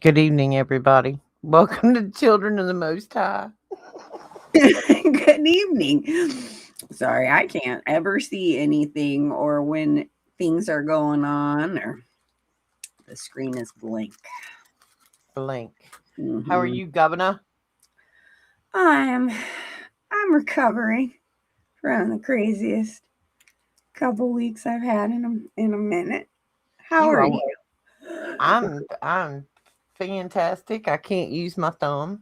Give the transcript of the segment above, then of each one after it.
Good evening, everybody. Welcome to Children of the Most High. Good evening. Sorry, I can't ever see anything or when things are going on or the screen is blank. Blank. How are Mhm. you, Governor? I'm I'm recovering from the craziest couple weeks I've had in a minute. How You are all. you? I'm fantastic. I can't use my thumb.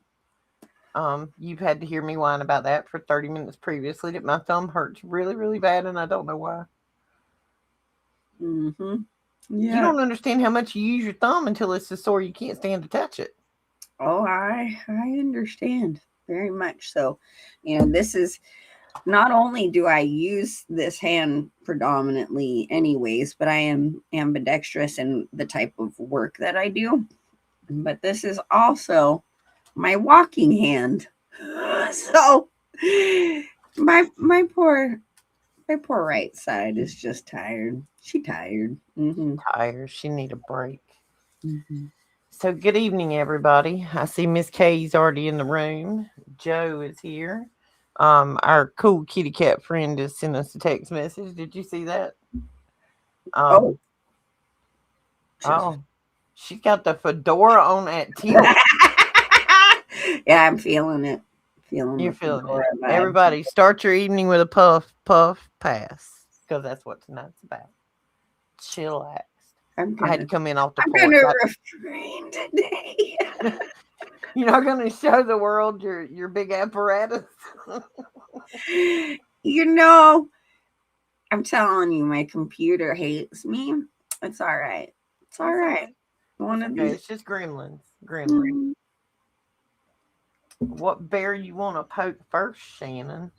You've had to hear me whine about that for 30 minutes previously. That my thumb hurts really, really bad, and I don't know why. Mhm. You Yeah. don't understand how much you use your thumb until it's so sore you can't stand to touch it. Oh, I understand very much so. This is not only do I use this hand predominantly anyways, but I am ambidextrous in the type of work that I do. But this is also my walking hand. So my poor right side is just tired. She tired. Tired. She need a break. Hmm. So good evening, everybody. I see Miss Kay's already in the room. Joe is here. Our cool kitty cat friend has sent us a text message. Did you see that? Oh, Um, just oh, she's got the fedora on at tilt. yeah, I'm feeling it. Feeling You're the feeling it. fedora vibe. Everybody, start your evening with a puff, puff, pass, because that's what tonight's about. chillaxed. I'm I had to gonna come in off the I'm porch. gonna refrain today. You're not going to show the world your big apparatus. You know, I'm telling you, my computer hates me. It's all right. It's all That's all right. right. One That's of okay. these. It's just gremlins. Gremlins. Mm, What bear you want to poke first, Shannon?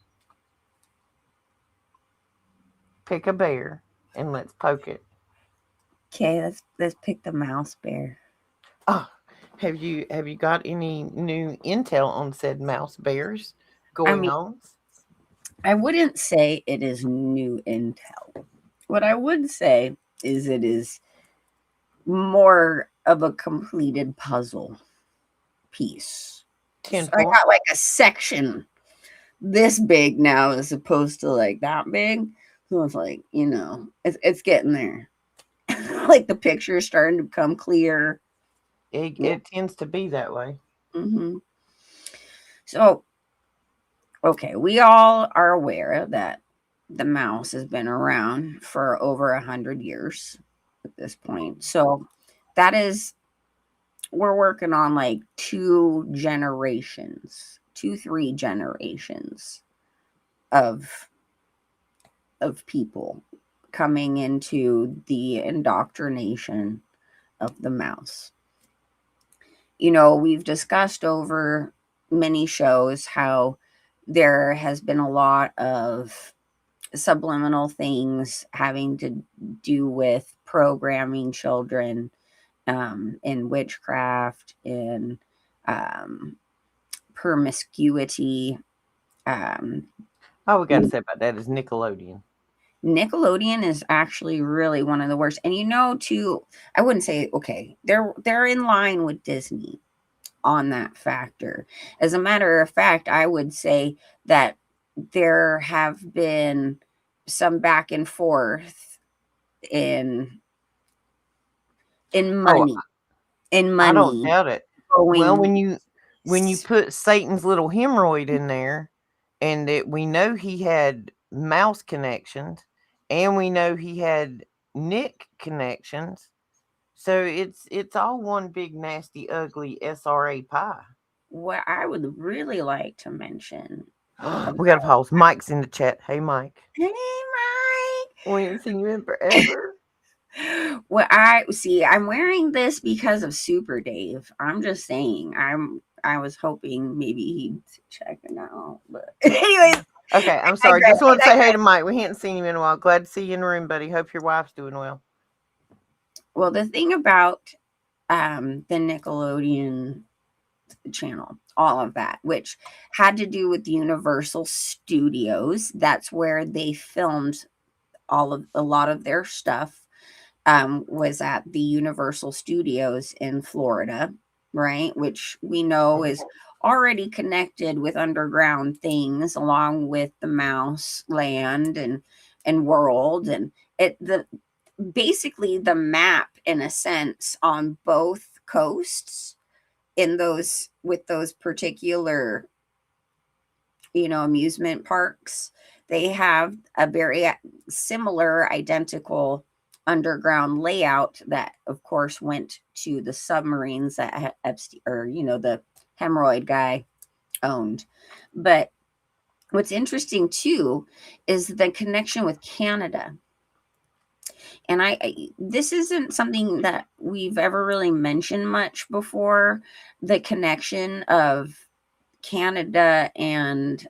Pick a bear and let's poke it. Okay, let's pick the mouse bear. Oh, have you got any new intel on said mouse bears I going mean, on? I wouldn't say it is new intel. What I would say is it is more of a completed puzzle piece. So I Tenfold. got like a section this big now as opposed to like that big. So it's like, it's getting there. Like the picture is starting to become clear. It tends to be that way. Hmm. So, okay, we all are aware that the mouse has been around for over 100 years at this point. So that is, we're working on like 3 generations of people coming into the indoctrination of the mouse. We've discussed over many shows how there has been a lot of subliminal things having to do with programming children, in witchcraft, in um, promiscuity. Um, All we got to say about that is Nickelodeon. Nickelodeon is actually really one of the worst. And too, I wouldn't say, okay, they're in line with Disney on that factor. As a matter of fact, I would say that there have been some back and forth in in Oh, money, in I don't money doubt it. Well, going. when you put Satan's little hemorrhoid in there, and that we know he had mouse connections, and we know he had Nick connections, so it's all one big nasty ugly SRA pie. What I would really like to mention We got to about, pause. Mike's in the chat. Hey, Mike. hey We ain't seen you in forever. Mike. What I see, I'm wearing this because of Super Dave. I'm just saying. I was hoping maybe he'd check it out, but anyways, Okay, I'm I sorry. digress. Just want to I say hey digress. to Mike. We hadn't seen him in a while. Glad to see you in the room, buddy. Hope your wife's doing well. Well, the thing about the Nickelodeon channel, all of that, which had to do with Universal Studios. That's where they filmed a lot of their stuff. Was at the Universal Studios in Florida, right? Which we know Mhm. is already connected with underground things, along with the Mouse Land and World, and it the basically the map in a sense on both coasts in those with those particular amusement parks. They have a very similar identical underground layout that of course went to the submarines that Epstein, or the hemorrhoid guy, owned. But what's interesting too is the connection with Canada. And this isn't something that we've ever really mentioned much before, the connection of Canada and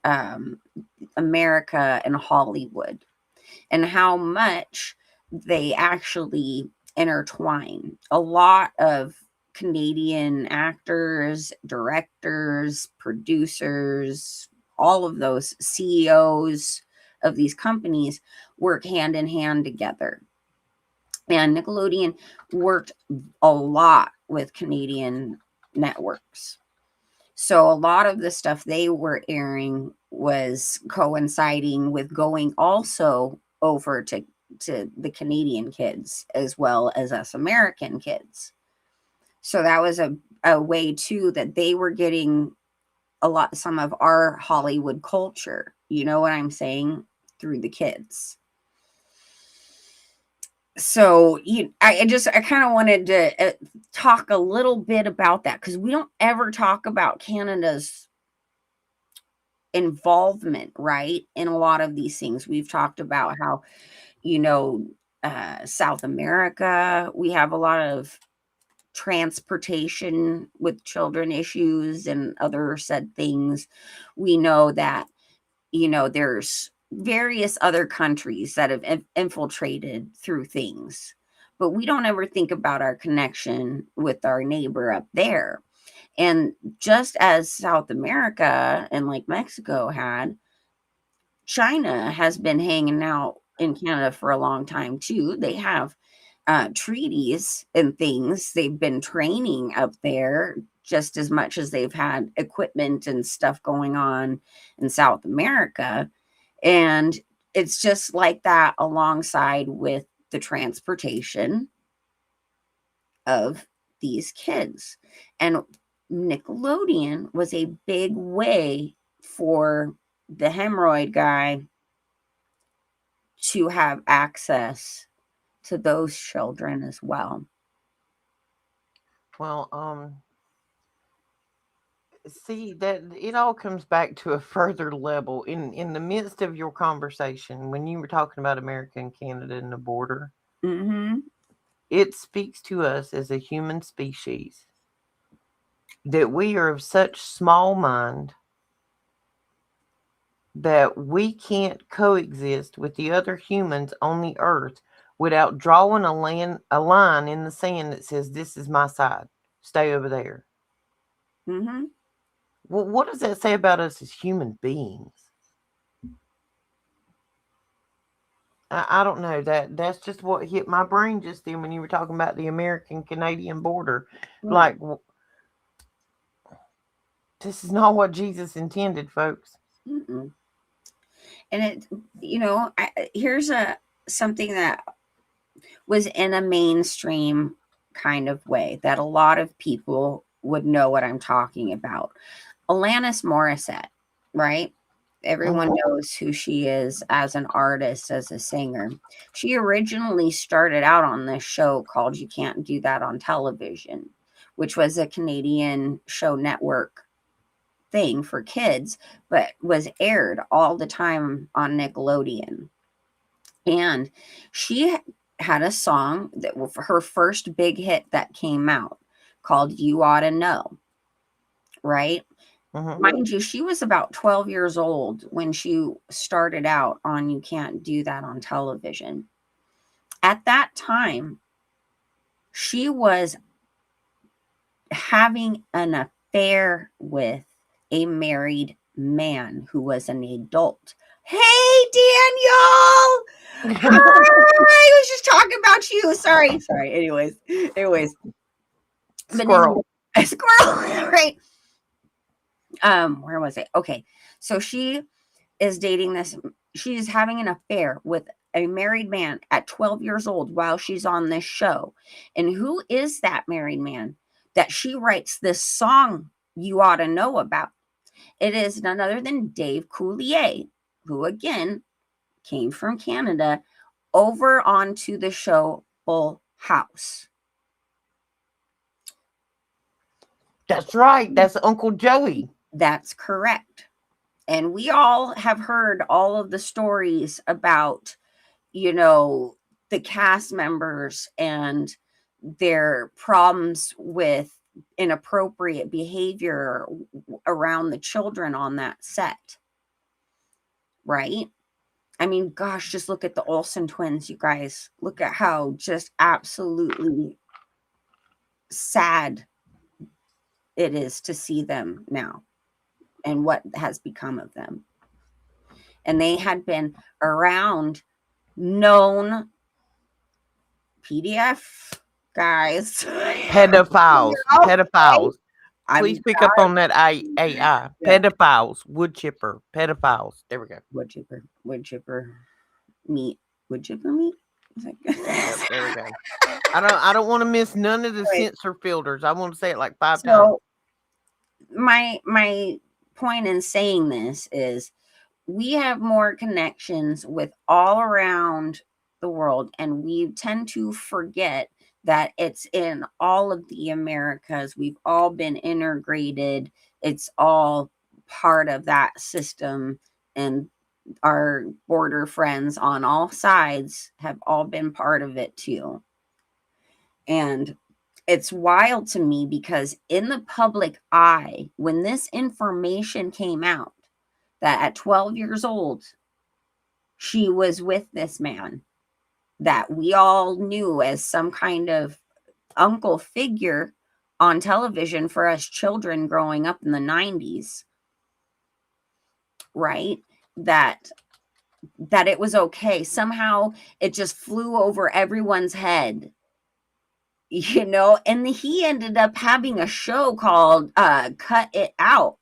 America and Hollywood, and how much they actually intertwine. A lot of Canadian actors, directors, producers, all of those CEOs of these companies work hand in hand together. And Nickelodeon worked a lot with Canadian networks. So a lot of the stuff they were airing was coinciding with going also over to the Canadian kids as well as us American kids. So that was a way too that they were getting some of our Hollywood culture. You know what I'm saying? Through the kids. So I kind of wanted to talk a little bit about that, because we don't ever talk about Canada's involvement, right, in a lot of these things. We've talked about how, South America, we have a lot of transportation with children issues and other said things. We know that, there's various other countries that have infiltrated through things, but we don't ever think about our connection with our neighbor up there. And just as South America and like Mexico had, China has been hanging out in Canada for a long time too. They have treaties and things. They've been training up there just as much as they've had equipment and stuff going on in South America. And it's just like that alongside with the transportation of these kids. And Nickelodeon was a big way for the hemorrhoid guy to have access to those children as well. Well, see that it all comes back to a further level in the midst of your conversation when you were talking about America and Canada and the border. Mm-hmm. It speaks to us as a human species that we are of such small mind that we can't coexist with the other humans on the earth without drawing a line in the sand that says this is my side. Stay over there. Mm-hmm. Well, what does that say about us as human beings? I don't know. That's just what hit my brain just then when you were talking about the American Canadian border. Right. Like, this is not what Jesus intended, folks. Mm-mm. And here's something that was in a mainstream kind of way that a lot of people would know what I'm talking about. Alanis Morissette, right? Everyone Hmm. knows who she is as an artist, as a singer. She originally started out on this show called You Can't Do That on Television, which was a Canadian show network thing for kids, but was aired all the time on Nickelodeon. And she had a song that was her first big hit that came out called You Oughta Know, right? Hmm. Mind you, she was about 12 years old when she started out on You Can't Do That on Television. At that time, she was having an affair with a married man who was an adult. Hey, Daniel! Hi! I was just talking about you. Sorry. Anyways. But anyway, Squirrel. a squirrel, right? Where was it? Okay. So she is dating this, she's having an affair with a married man at 12 years old while she's on this show. And who is that married man that she writes this song You Oughta Know about? It is none other than Dave Coulier, who again came from Canada over onto the show Full House. That's right. That's Uncle Joey. That's correct. And we all have heard all of the stories about, the cast members and their problems with inappropriate behavior around the children on that set, right? I mean, gosh, just look at the Olsen twins, you guys. Look at how just absolutely sad it is to see them now and what has become of them. And they had been around known PDF guys. Pedophiles. Pedophiles. I'm Please pick up on that AI. yeah. Pedophiles. Wood chipper. Pedophiles. There we go. Wood chipper meat. Yep, there we go. I don't want to miss none of the censor filters. I want to say it like 5 times. So my point in saying this is we have more connections with all around the world, and we tend to forget that it's in all of the Americas. We've all been integrated. It's all part of that system, and our border friends on all sides have all been part of it too. And it's wild to me because in the public eye, when this information came out, that at 12 years old, she was with this man that we all knew as some kind of uncle figure on television for us children growing up in the 90s, right? That it was okay. Somehow it just flew over everyone's head, and he ended up having a show called Cut It Out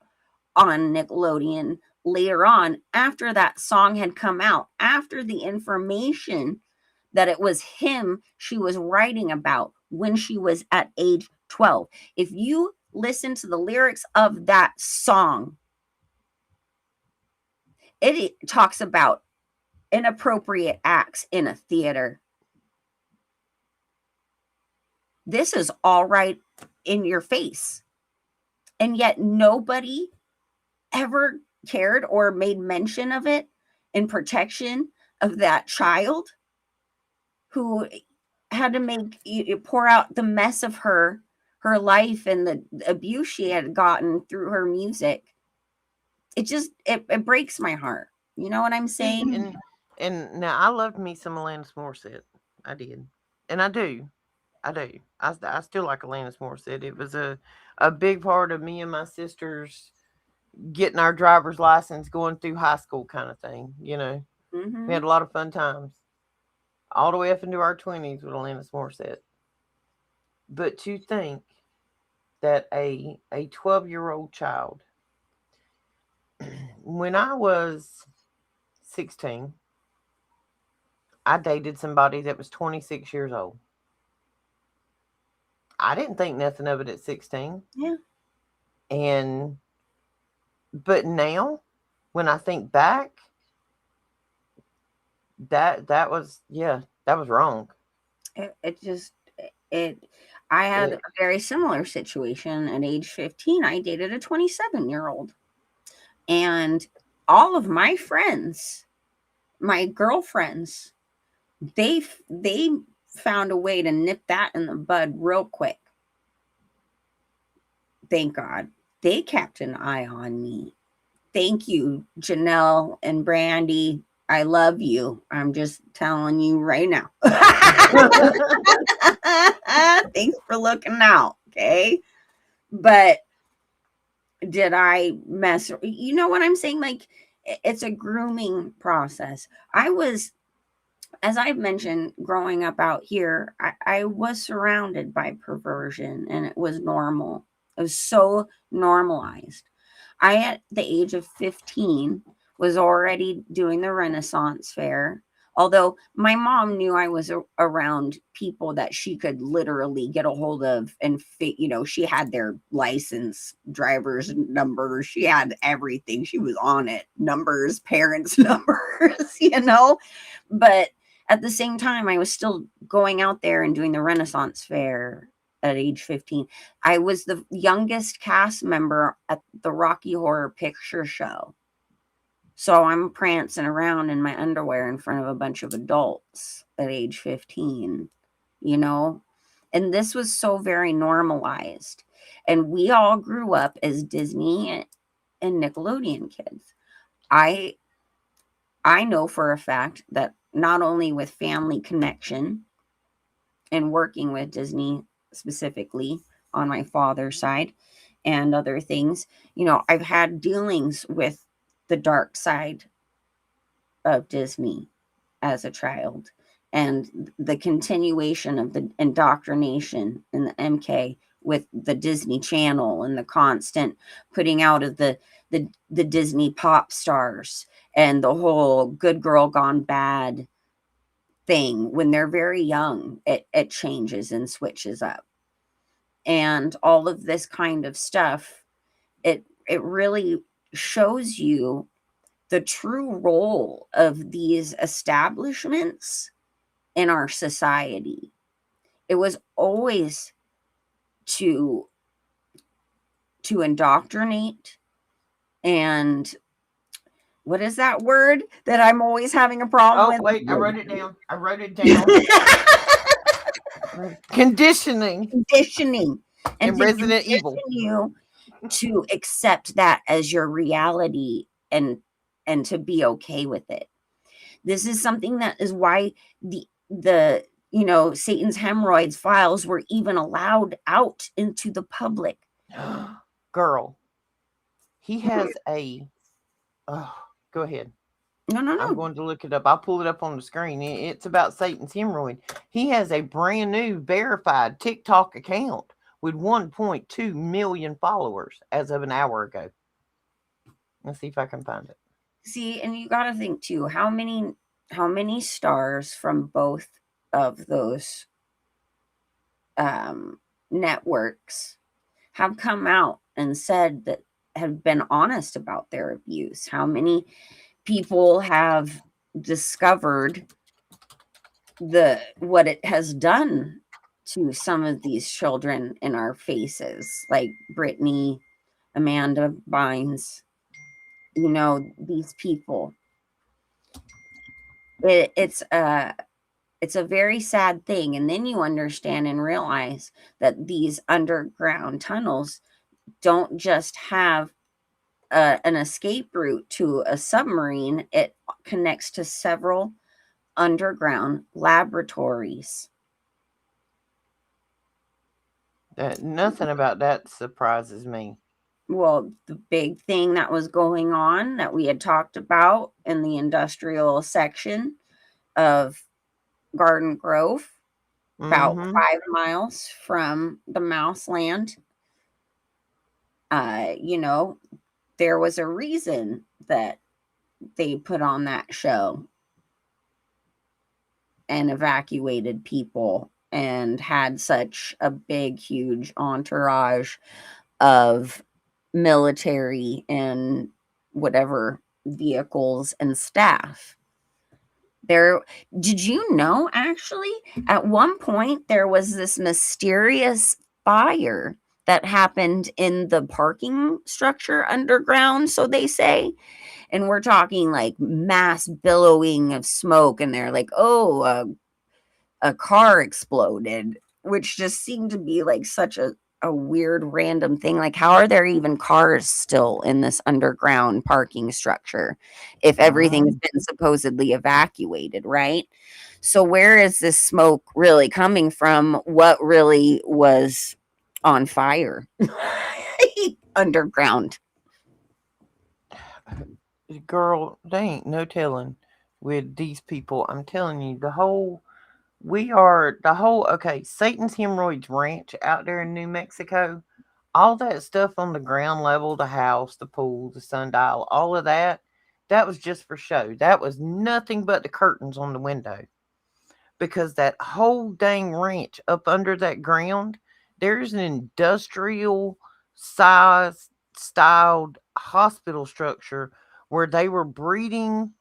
on Nickelodeon later on, after that song had come out, after the information that it was him she was writing about when she was at age 12. If you listen to the lyrics of that song, it talks about inappropriate acts in a theater. This is all right in your face. And yet nobody ever cared or made mention of it in protection of that child who had to pour out the mess of her life and the abuse she had gotten through her music. It just it breaks my heart. You know what I'm saying? And now I loved me some Alanis Morissette. I did, and I do. I still like Alanis Morissette. It was a big part of me and my sisters getting our driver's license, going through high school kind of thing. We had a lot of fun times, all the way up into our 20s with Alanis Morissette. But to think that a 12-year-old child, when I was 16, I dated somebody that was 26 years old. I didn't think nothing of it at 16. Yeah. And but now when I think back, that was, that was wrong. I had a very similar situation at age 15. I dated a 27-year-old. And all of my friends, my girlfriends, they found a way to nip that in the bud real quick. Thank God. They kept an eye on me. Thank you, Janelle and Brandy. I love you. I'm just telling you right now. Thanks for looking out. Okay. But did I mess? You know what I'm saying? Like, it's a grooming process. As I've mentioned, growing up out here, I was surrounded by perversion, and it was normal. It was so normalized. I, at the age of 15, was already doing the Renaissance Fair. Although my mom knew I was around people that she could literally get a hold of, and she had their license, driver's numbers, she had everything. She was on it, numbers, parents' numbers, But at the same time, I was still going out there and doing the Renaissance Fair at age 15. I was the youngest cast member at the Rocky Horror Picture Show. So I'm prancing around in my underwear in front of a bunch of adults at age 15, And this was so very normalized. And we all grew up as Disney and Nickelodeon kids. I know for a fact that not only with family connection and working with Disney specifically on my father's side and other things, I've had dealings with the dark side of Disney as a child, and the continuation of the indoctrination in the MK with the Disney Channel and the constant putting out of the Disney pop stars and the whole good girl gone bad thing. When they're very young, it changes and switches up, and all of this kind of stuff, it really shows you the true role of these establishments in our society. It was always to indoctrinate, and what is that word that I'm always having a problem Oh, with? wait, I wrote it down. Conditioning Conditioning, and and to Resident condition Evil. you to accept that as your reality, and to be okay with it. This is something that is why the Satan's hemorrhoids files were even allowed out into the public. Girl, he has a. Oh, go ahead. No. I'm going to look it up. I'll pull it up on the screen. It's about Satan's hemorrhoid. He has a brand new verified TikTok account with 1.2 million followers as of an hour ago. Let's see if I can find it. See, and you got to think too, how many stars from both of those networks have come out and said that, have been honest about their abuse. How many people have discovered what it has done to some of these children in our faces, like Brittany, Amanda Bynes, these people. It's a very sad thing. And then you understand and realize that these underground tunnels don't just have an escape route to a submarine. It connects to several underground laboratories. Nothing about that surprises me. Well, the big thing that was going on that we had talked about in the industrial section of Garden Grove, about 5 miles from the Mouse Land, there was a reason that they put on that show and evacuated people and had such a big, huge entourage of military and whatever vehicles and staff. Did you know, actually, at one point there was this mysterious fire that happened in the parking structure underground, so they say. And we're talking like mass billowing of smoke, and they're like, oh, a car exploded, which just seemed to be like such a weird random thing. Like, how are there even cars still in this underground parking structure if everything's been supposedly evacuated, right? So where is this smoke really coming from? What really was on fire underground? Girl, they ain't no telling with these people. I'm telling you, okay, Satan's Hemorrhoids Ranch out there in New Mexico, all that stuff on the ground level, the house, the pool, the sundial, all of that, that was just for show. That was nothing but the curtains on the window. Because that whole dang ranch up under that ground, there's an industrial size styled hospital structure where they were breeding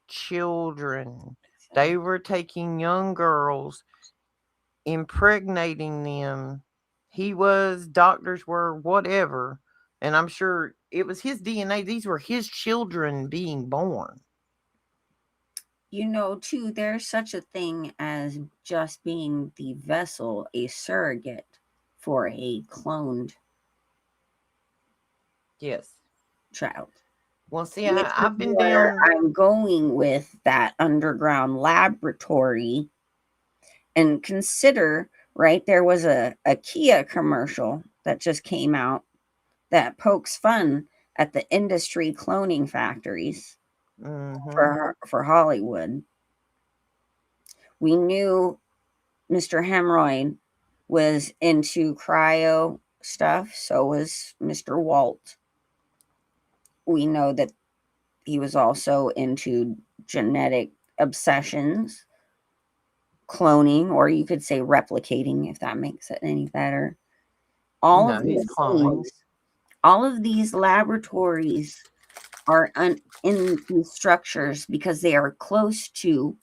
children. They were taking young girls, impregnating them. Doctors were whatever. And I'm sure it was his DNA. These were his children being born. Too, there's such a thing as just being the vessel, a surrogate for a cloned Yes. child. Well, see, I've been down. I'm going with that underground laboratory. And consider, right, there was a Kia commercial that just came out that pokes fun at the industry cloning factories for Hollywood. We knew Mr. Hemorrhoid was into cryo stuff, so was Mr. Walt. We know that he was also into genetic obsessions, cloning, or you could say replicating, if that makes it any better. All of these laboratories are in these structures because they are close to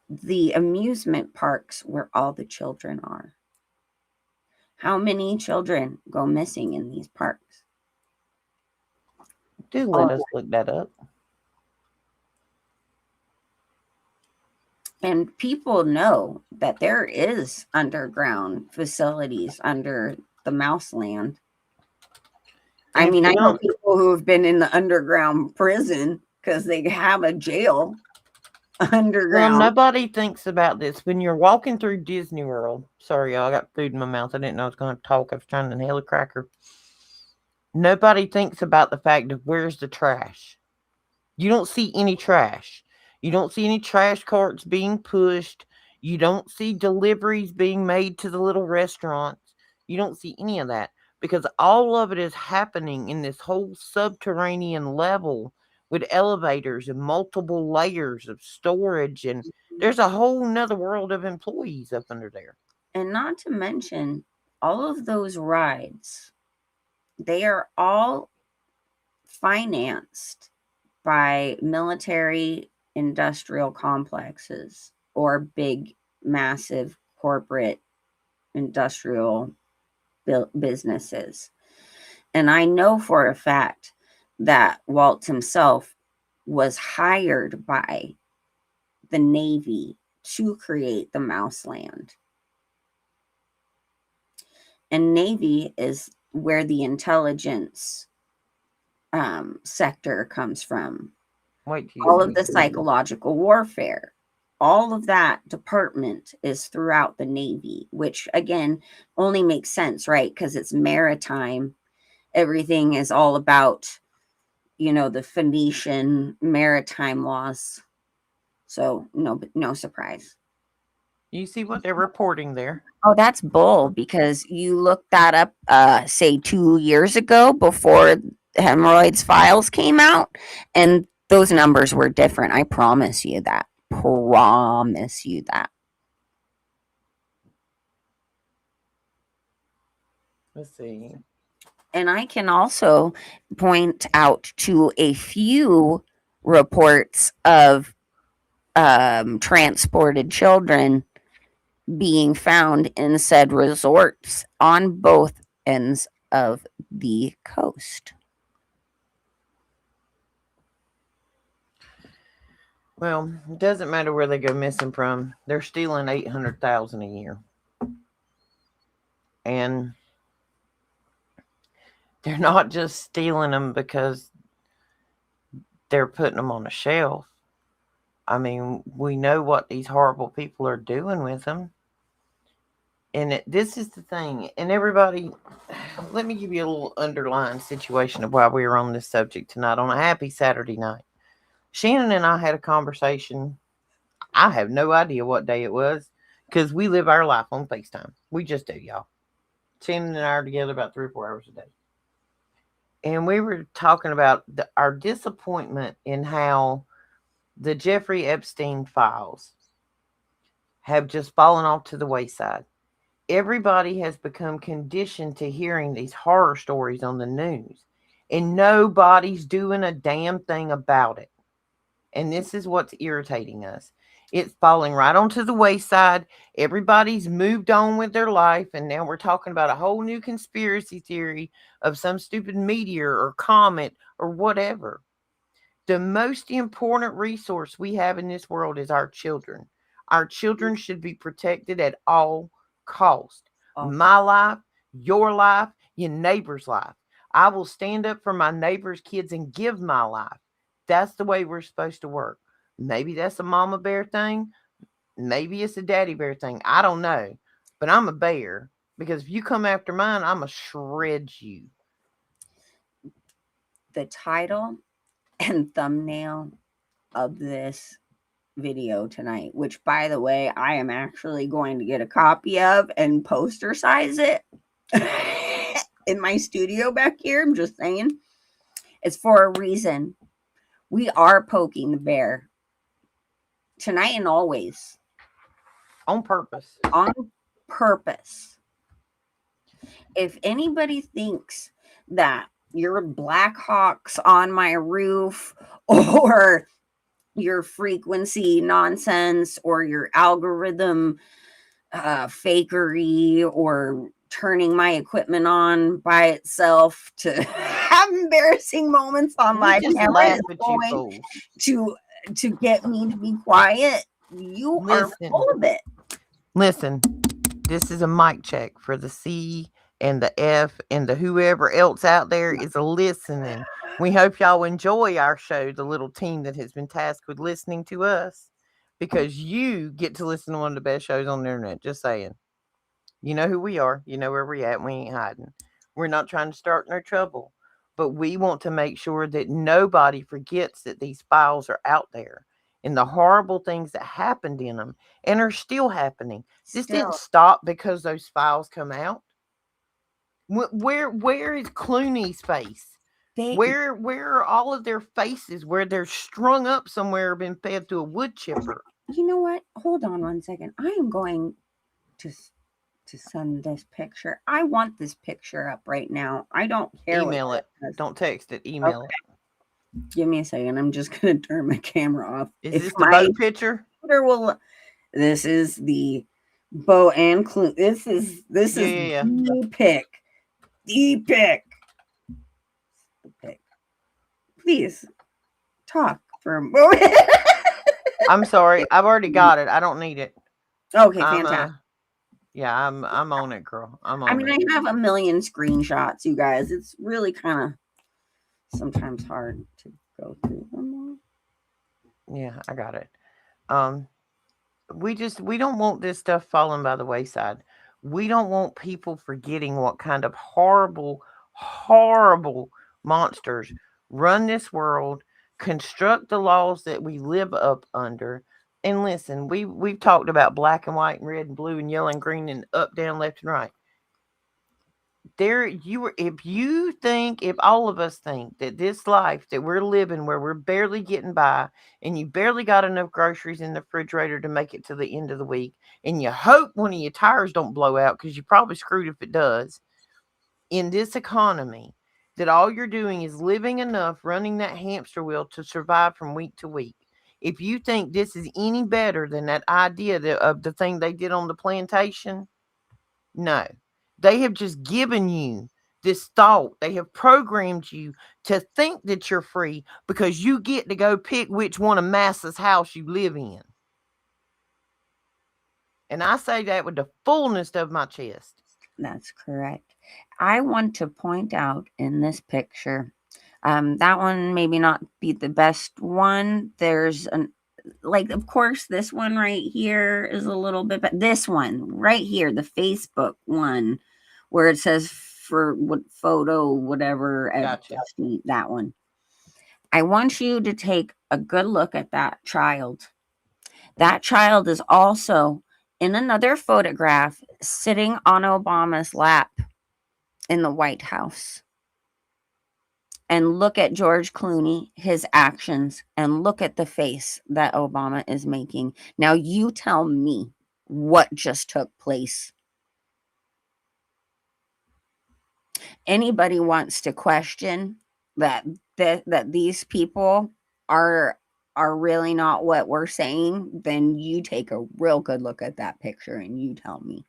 the amusement parks where all the children are. How many children go missing in these parks? Do Oh, let us look that up. and people know that there is underground facilities under the mouse land. I mean, I know people who have been in the underground prison because they have a jail Well, underground. nobody thinks about this. When you're walking through Disney World, sorry, y'all, I got food in my mouth. I didn't know I was going to talk. I was trying to inhale a cracker. Nobody thinks about the fact of where's the trash. You don't see any trash. You don't see any trash carts being pushed. You don't see deliveries being made to the little restaurants. You don't see any of that because all of it is happening in this whole subterranean level with elevators and multiple layers of storage. And there's a whole nother world of employees up under there. And not to mention, all of those rides, they are all financed by military industrial complexes or big, massive corporate industrial businesses. And I know for a fact that Walt himself was hired by the Navy to create the Mouse Land. And Navy is where the intelligence sector comes from. All of the psychological warfare, all of that department is throughout the Navy, which again only makes sense, right? Because it's maritime. Everything is all about, the Phoenician maritime laws. So no surprise. You see what they're reporting there? Oh, that's bull, because you looked that up, say 2 years ago before Hemorrhoids Files came out, and those numbers were different. I promise you that. Promise you that. Let's see. And I can also point out to a few reports of transported children being found in said resorts on both ends of the coast. Well, it doesn't matter where they go missing from. They're stealing 800,000 a year. And they're not just stealing them because they're putting them on a shelf. I mean, we know what these horrible people are doing with them. And this is the thing. And everybody, let me give you a little underlying situation of why we are on this subject tonight on a happy Saturday night. Shannon and I had a conversation. I have no idea what day it was because we live our life on FaceTime. We just do, y'all. Shannon and I are together about 3 or 4 hours a day. And we were talking about our disappointment in how the Jeffrey Epstein files have just fallen off to the wayside. Everybody has become conditioned to hearing these horror stories on the news, and nobody's doing a damn thing about it. And this is what's irritating us. It's falling right onto the wayside. Everybody's moved on with their life, and now we're talking about a whole new conspiracy theory of some stupid meteor or comet or whatever. The most important resource we have in this world is our children. Our children should be protected at all costs. My life, your neighbor's life. I will stand up for my neighbor's kids and give my life. That's the way we're supposed to work. Maybe that's a mama bear thing. Maybe it's a daddy bear thing. I don't know. But I'm a bear because if you come after mine, I'm going to shred you. The title and thumbnail of this video tonight, which by the way, I am actually going to get a copy of and poster size it in my studio back here. I'm just saying, it's for a reason. We are poking the bear tonight and always. On purpose. On purpose. If anybody thinks that your Black Hawks on my roof or your frequency nonsense or your algorithm fakery or turning my equipment on by itself to have embarrassing moments on We live just camera laugh is at you going fools. to get me to be quiet. You are Listen, full of it. listen. This is a mic check for the C and the F and the whoever else out there is listening. We hope y'all enjoy our show, the little team that has been tasked with listening to us, because you get to listen to one of the best shows on the internet. Just saying. You know who we are. You know where we're at. We ain't hiding. We're not trying to start no trouble, but we want to make sure that nobody forgets that these files are out there and the horrible things that happened in them and are still happening. This didn't Still, stop because those files come out. Where is Clooney's face? they, Where are all of their faces where they're strung up somewhere or been fed to a wood chipper? you know what? Hold on one second. I am going to to send this picture. I want this picture up right now. I don't care what Email it. it says. Don't text it. Okay, Email it. give me a second. I'm just gonna turn my camera off. Is If this the my boat picture? computer will, this is the Bo and Clue. This Yeah, is yeah, yeah. the pick. The pick. The pick. Please talk for a moment. I'm sorry. I've already got it. I don't need it. Okay, I'm fantastic. yeah, I'm on it, girl. I'm I on mean, it. I have a million screenshots, you guys. It's really kind of sometimes hard to go through them all. Yeah, I got it. Um we don't want this stuff falling by the wayside. We don't want people forgetting what kind of horrible monsters run this world, construct the laws that we live up under. And listen, we've talked about black and white and red and blue and yellow and green and up, down, left and right. There you were if you think if all of us think that this life that we're living where we're barely getting by and you barely got enough groceries in the refrigerator to make it to the end of the week and you hope one of your tires don't blow out because you're probably screwed if it does in this economy, that all you're doing is living enough running that hamster wheel to survive from week to week. If you think this is any better than that idea of the thing they did on the plantation, no. They have just given you this thought. They have programmed you to think that you're free because you get to go pick which one of Massa's house you live in. And I say that with the fullness of my chest. That's correct. I want to point out in this picture, that one maybe not be the best one. There's an like, of course, this one right here is a little bit, but this one right here, the Facebook one, where it says for what photo, whatever, at Gotcha. Destiny, that one. I want you to take a good look at that child. That child is also in another photograph sitting on Obama's lap in the White House. And look at George Clooney, his actions, and look at the face that Obama is making. Now, you tell me what just took place. Anybody wants to question that that these people are are really not what we're saying, then you take a real good look at that picture and you tell me.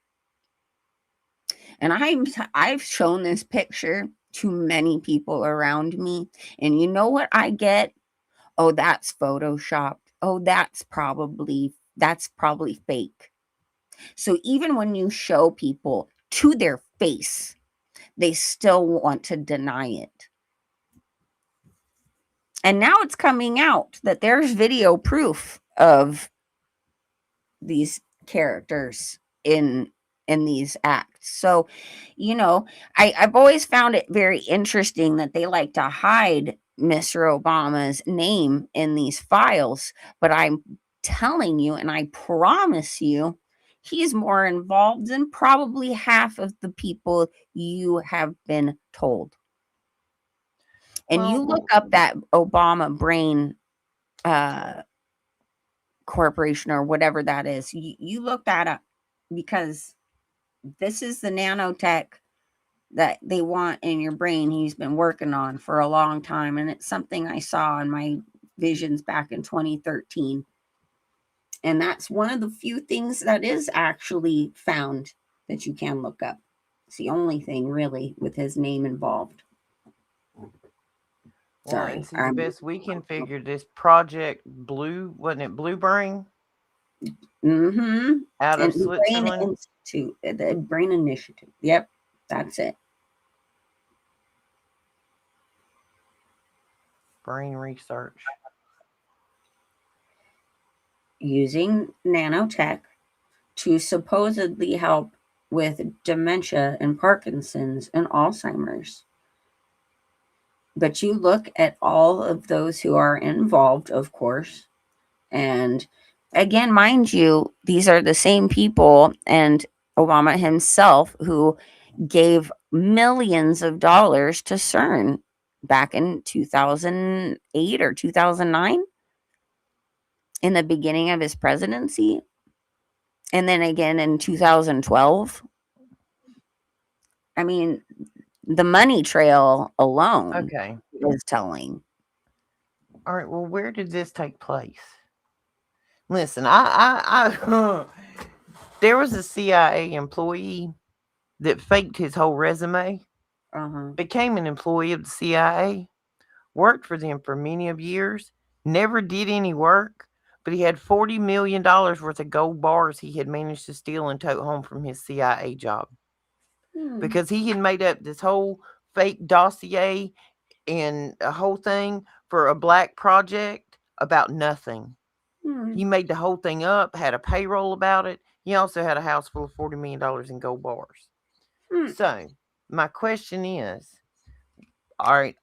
And I've shown this picture to many people around me, and you know what I get? Oh, that's photoshopped. Oh, that's probably fake. So even when you show people to their face, they still want to deny it. And now it's coming out that there's video proof of these characters in these acts. So, you know, I've always found it very interesting that they like to hide Mr. Obama's name in these files, but I'm telling you, and I promise you, he's more involved than probably half of the people you have been told. And you Well, look up that Obama brain uh corporation or whatever that is. You look that up because this is the nanotech that they want in your brain he's been working on for a long time, and it's something I saw in my visions back in 2013. And that's one of the few things that is actually found that you can look up. It's the only thing really with his name involved. Well, Sorry. and see, the best we can figure, this Project Blue, wasn't it Blue Brain? Mm-hmm. Out of And the Brain Switzerland. Institute, the Brain Initiative. Yep, that's it. Brain research. Using nanotech to supposedly help with dementia and Parkinson's and Alzheimer's. But you look at all of those who are involved, of course, and again, mind you, these are the same people and Obama himself who gave millions of dollars to CERN back in 2008 or 2009 in the beginning of his presidency. And then again in 2012. I mean, the money trail alone is telling. All right. Well, where did this take place? Listen, I there was a CIA employee that faked his whole resume, became an employee of the CIA, worked for them for many of years, never did any work, but he had $40 million worth of gold bars he had managed to steal and tote home from his CIA job. Because he had made up this whole fake dossier and a whole thing for a black project about nothing. He made the whole thing up, had a payroll about it. He also had a house full of $40 million in gold bars. So, my question is, all right,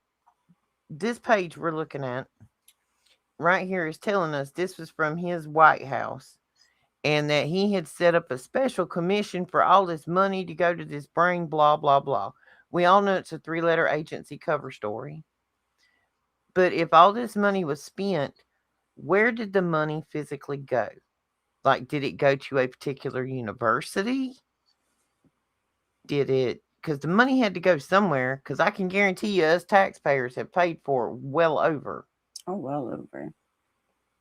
this page we're looking at right here is telling us this was from his White House and that he had set up a special commission for all this money to go to this brain, blah, blah, blah. We all know it's a 3-letter agency cover story. But if all this money was spent, where did the money physically go? Like, did it go to a particular university? Did it? Because the money had to go somewhere. Because I can guarantee you, us taxpayers have paid for it well over. Oh, well over.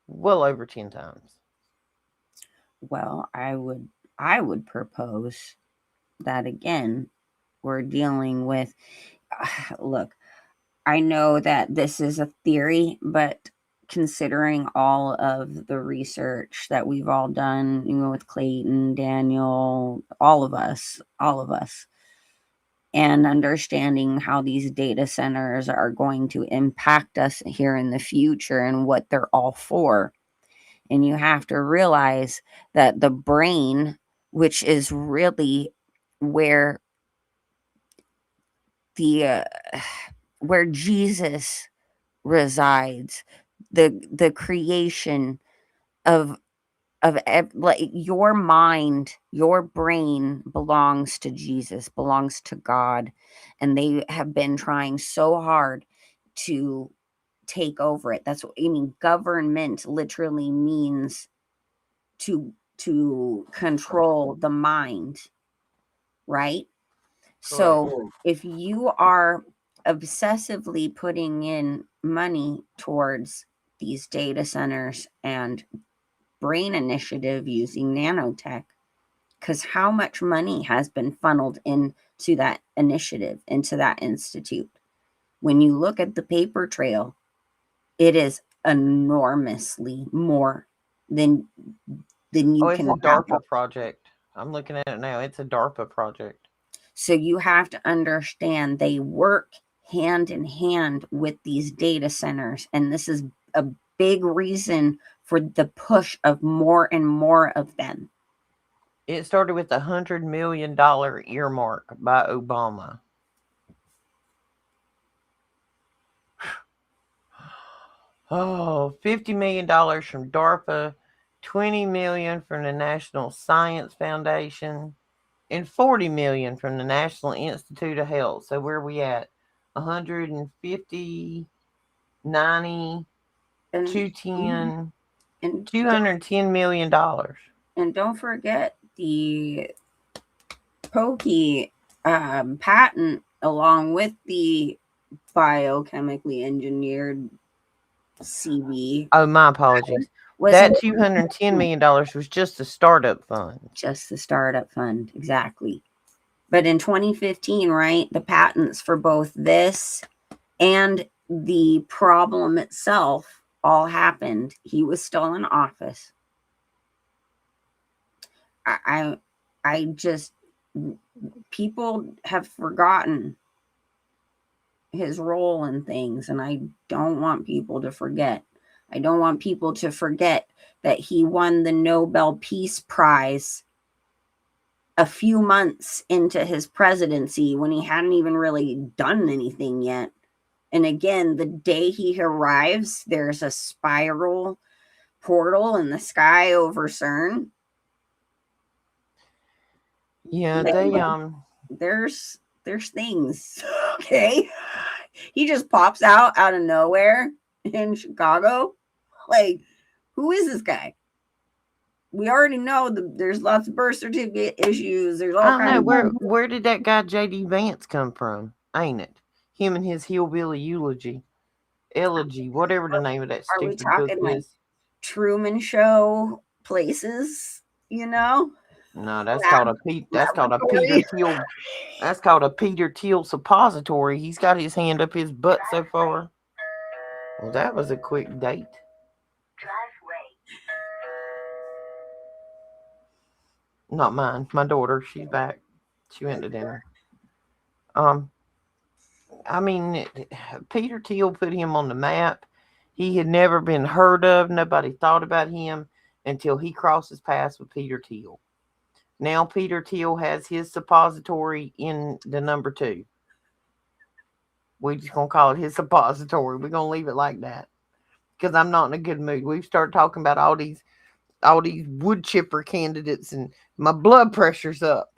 Well over 10 times. Well, I would propose that again, we're dealing with. Look, I know that this is a theory, but considering all of the research that we've all done, with Clayton, Daniel, all of us, and understanding how these data centers are going to impact us here in the future and what they're all for. And you have to realize that the brain, which is really where the where Jesus resides, the creation of like your mind, your brain belongs to Jesus, belongs to God, and they have been trying so hard to take over it. That's what I mean. Government literally means to control the mind, right? So if you are obsessively putting in money towards these data centers and brain initiative using nanotech, because how much money has been funneled into that initiative, into that institute? When you look at the paper trail, it is enormously more than you it's can. a DARPA project. I'm looking at it now. It's a DARPA project. So you have to understand they work hand in hand with these data centers. And this is a big reason for the push of more and more of them. It started with $100 million earmark by Obama. Oh, $50 million from DARPA, $20 million from the National Science Foundation, and $40 million from the National Institute of Health. So where are we at? 150, 90, And 210, and $210 million. And don't forget the Pokey patent, along with the biochemically engineered CV. Oh, my apologies. Wasn't That $210 million was just the startup fund. just the startup fund, exactly. But in 2015, right, the patents for both this and the problem itself all happened. He was still in office. I just, people have forgotten his role in things, and I don't want people to forget. I don't want people to forget that he won the Nobel Peace Prize a few months into his presidency when he hadn't even really done anything yet. And again, the day he arrives, there's a spiral portal in the sky over CERN. Yeah, there's things. Okay. He just pops out of nowhere in Chicago. Like, who is this guy? We already know there's lots of birth certificate issues. There's all I don't kinds know of where did that guy JD Vance come from? Ain't it? Him and his hillbilly elegy, whatever the name of that Are we stupid book talking like is. Truman Show places? You know, No, that's called a Peter laboratory. Thiel. That's called a Peter Thiel suppository. He's got his hand up his butt so far. Well, that was a quick date. Not mine. My daughter. She's back. She went to dinner. Um, I mean, Peter Thiel put him on the map. He had never been heard of. Nobody thought about him until he crosses paths with Peter Thiel. Now Peter Thiel has his suppository in the number 2. We're just gonna call it his suppository. We're gonna leave it like that because I'm not in a good mood. We've started talking about all these wood chipper candidates, and my blood pressure's up.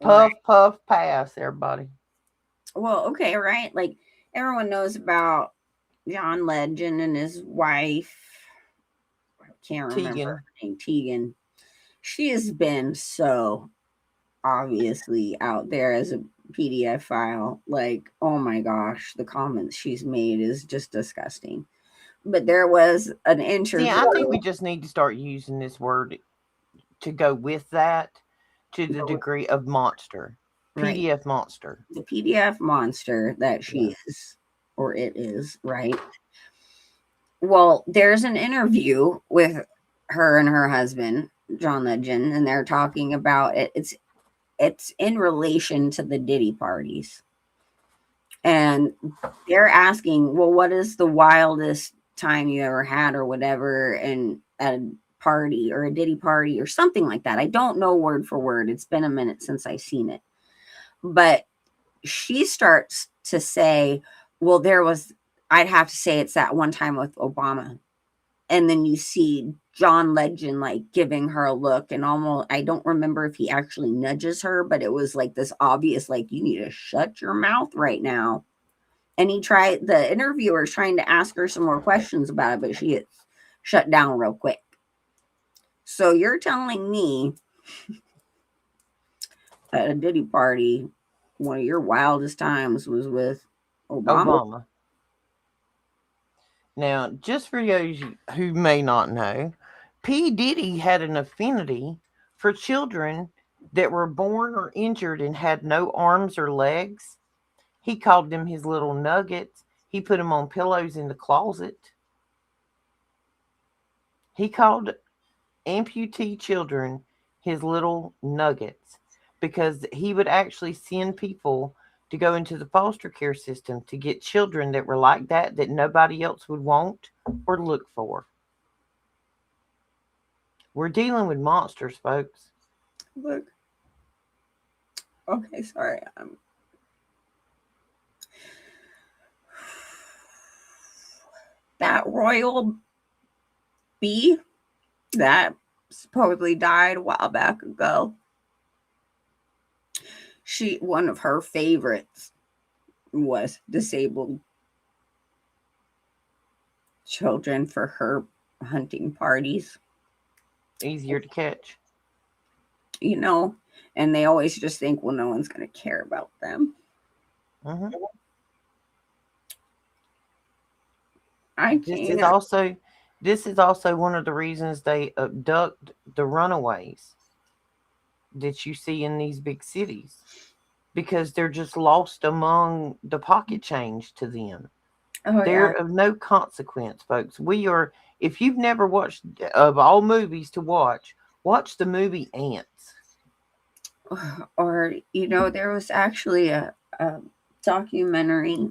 Puff, Right. puff, pass, everybody. Well, okay, right? Like, everyone knows about John Legend and his wife. I can't remember Tegan. her name, Tegan. She has been so obviously out there as a PDF file. Like, oh my gosh, the comments she's made is just disgusting. But there was an See, interview. I think we just need to start using this word to go with that to the degree of monster. Right. PDF monster. The PDF monster that Yeah. she is, or it is, right? Well, there's an interview with her and her husband, John Legend, and they're talking about it. It's in relation to the Diddy parties. And they're asking, well, what is the wildest time you ever had or whatever, and at a party or a Diddy party or something like that. I don't know word for word. It's been a minute since I've seen it. But she starts to say, well, I'd have to say it's that one time with Obama. And then you see John Legend like giving her a look, and almost, I don't remember if he actually nudges her, but it was like this obvious, like, you need to shut your mouth right now. And the interviewer is trying to ask her some more questions about it, but she gets shut down real quick. So you're telling me at a Diddy party, one of your wildest times was with Obama? Now, just for those who may not know, P. Diddy had an affinity for children that were born or injured and had no arms or legs. He called them his little nuggets. He put them on pillows in the closet. He called amputee children his little nuggets because he would actually send people to go into the foster care system to get children that were like that nobody else would want or look for. We're dealing with monsters, folks. Look. Okay, sorry. That royal bee that supposedly died a while back ago. One of her favorites was disabled children for her hunting parties. Easier to catch. And they always just think, well, no one's going to care about them. Mm-hmm. I This is can't. also this is also one of the reasons they abduct the runaways that you see in these big cities, because they're just lost among the pocket change to them. Oh They're yeah. of no consequence, folks. We are, if you've never watched, of all movies to watch the movie Ants. Or there was actually a documentary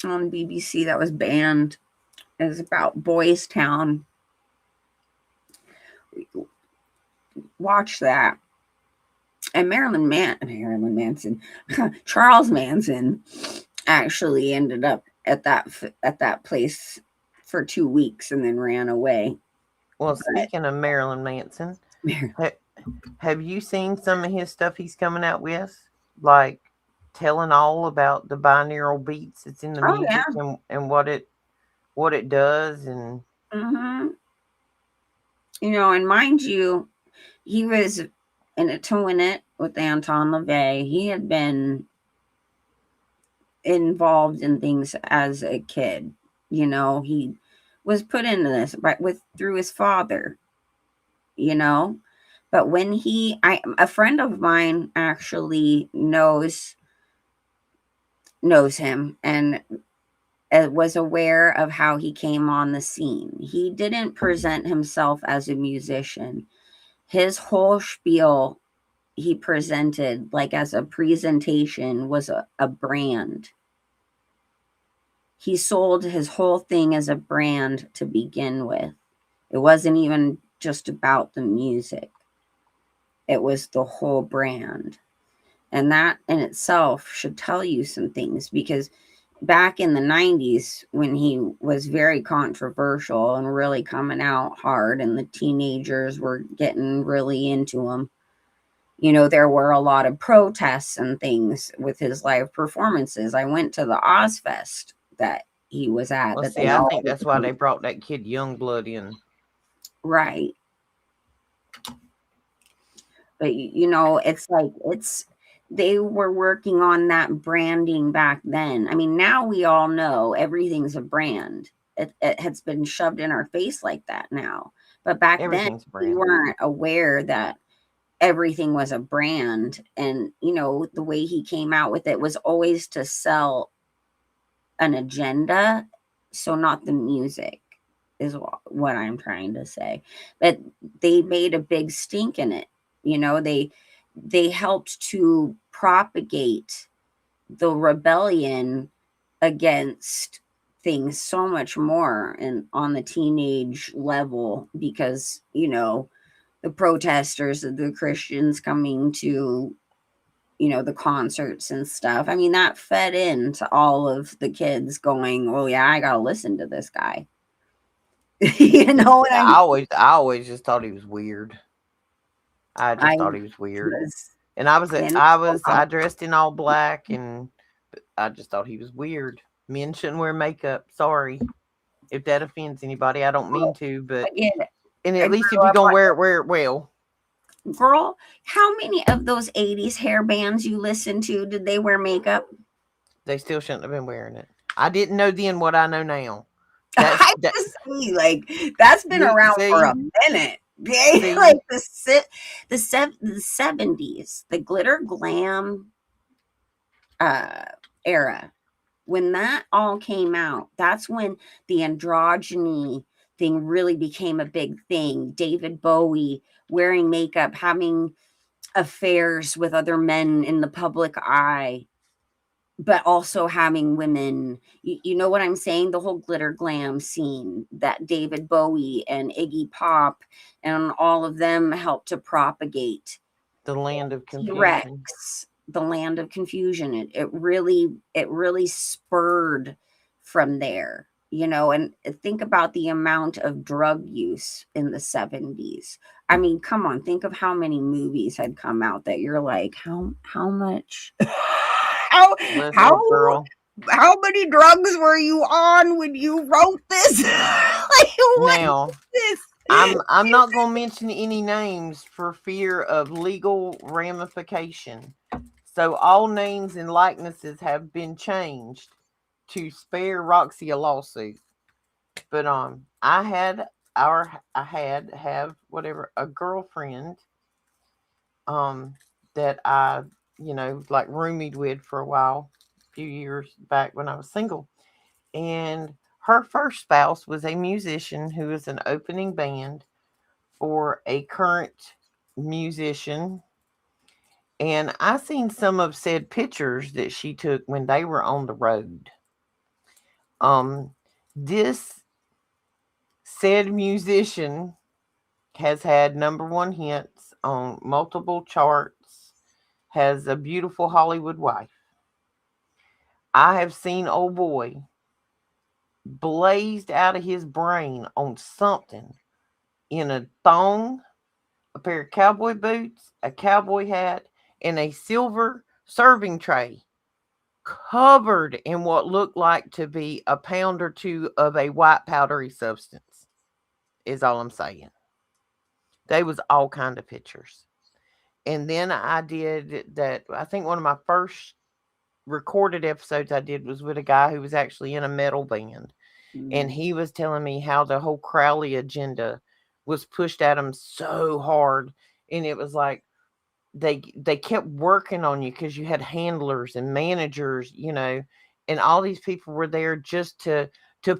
on BBC that was banned. It was about Boys Town. Watch that. And Marilyn Manson, Charles Manson, actually ended up at that place for 2 weeks and then ran away. Well, But speaking of Marilyn Manson, Mar- ha- have you seen some of his stuff he's coming out with? Like telling all about the binaural beats that's in the oh yeah. music, and what it does, and hmm and mind you, he was in it to win it with Anton LaVey. He had been involved in things as a kid. He was put into this through his father. You know, but when a friend of mine actually knows him and was aware of how he came on the scene. He didn't present himself as a musician. His whole spiel he presented, like as a presentation, was a brand. He sold his whole thing as a brand to begin with. It wasn't even just about the music, it was the whole brand. And that in itself should tell you some things, because back in the 90s, when he was very controversial and really coming out hard, and the teenagers were getting really into him, there were a lot of protests and things with his live performances. I went to the Ozfest that he was at, well, that see, they I all, think that's why they brought that kid Youngblood in. right. But they were working on that branding back then. I mean, now we all know everything's a brand. It has been shoved in our face like that now. But back then, Everything's a we brand. weren't aware that everything was a brand. And, the way he came out with it was always to sell an agenda. So not the music is what I'm trying to say. But they made a big stink in it. They helped to propagate the rebellion against things so much more and on the teenage level, because the protesters, the Christians coming to the concerts and stuff. I mean, that fed into all of the kids going, oh yeah, I gotta listen to this guy. You know what I mean? I always just thought he was weird. I I just thought he was weird. was And I was in I dressed in all black, and I just thought he was weird. Men shouldn't wear makeup. Sorry if that offends anybody. I don't mean to, but again, and I at least if grew you're up gonna on, wear it well. girl, how many of those 80s hair bands you listened to, did they wear makeup? They still shouldn't have been wearing it. I didn't know then what I know now. That's I that. just see, like, that's been You around for a see, minute. Okay? Like see, the 70s, the glitter glam uh era. When that all came out, that's when the androgyny thing really became a big thing. David Bowie wearing makeup, having affairs with other men in the public eye, but also having women. You know what I'm saying? The whole glitter glam scene that David Bowie and Iggy Pop and all of them helped to propagate. the land of confusion. T-Rex, the land of confusion. It really spurred from there. And think about the amount of drug use in the 70s. I mean, come on, think of how many movies had come out that you're like, how much how how Listen, girl. how many drugs were you on when you wrote this? Like, what is Now, this? I'm not gonna mention any names for fear of legal ramification. So all names and likenesses have been changed to spare Roxy a lawsuit. But I had have whatever a girlfriend um that I like roomied with for a while, a few years back when I was single, and her first spouse was a musician who was an opening band for a current musician. And I seen some of said pictures that she took when they were on the road. Um, this said musician has had number one hits on multiple charts, has a beautiful Hollywood wife. I have seen old boy blazed out of his brain on something in a thong, a pair of cowboy boots, a cowboy hat, and a silver serving tray covered in what looked like to be a pound or two of a white powdery substance, is all I'm saying. They was all kind of pictures. And then I did that. I think one of my first recorded episodes I did was with a guy who was actually in a metal band. And Mm. he was telling me how the whole Crowley agenda was pushed at him so hard. And it was like they kept working on you because you had handlers and managers, and all these people were there just to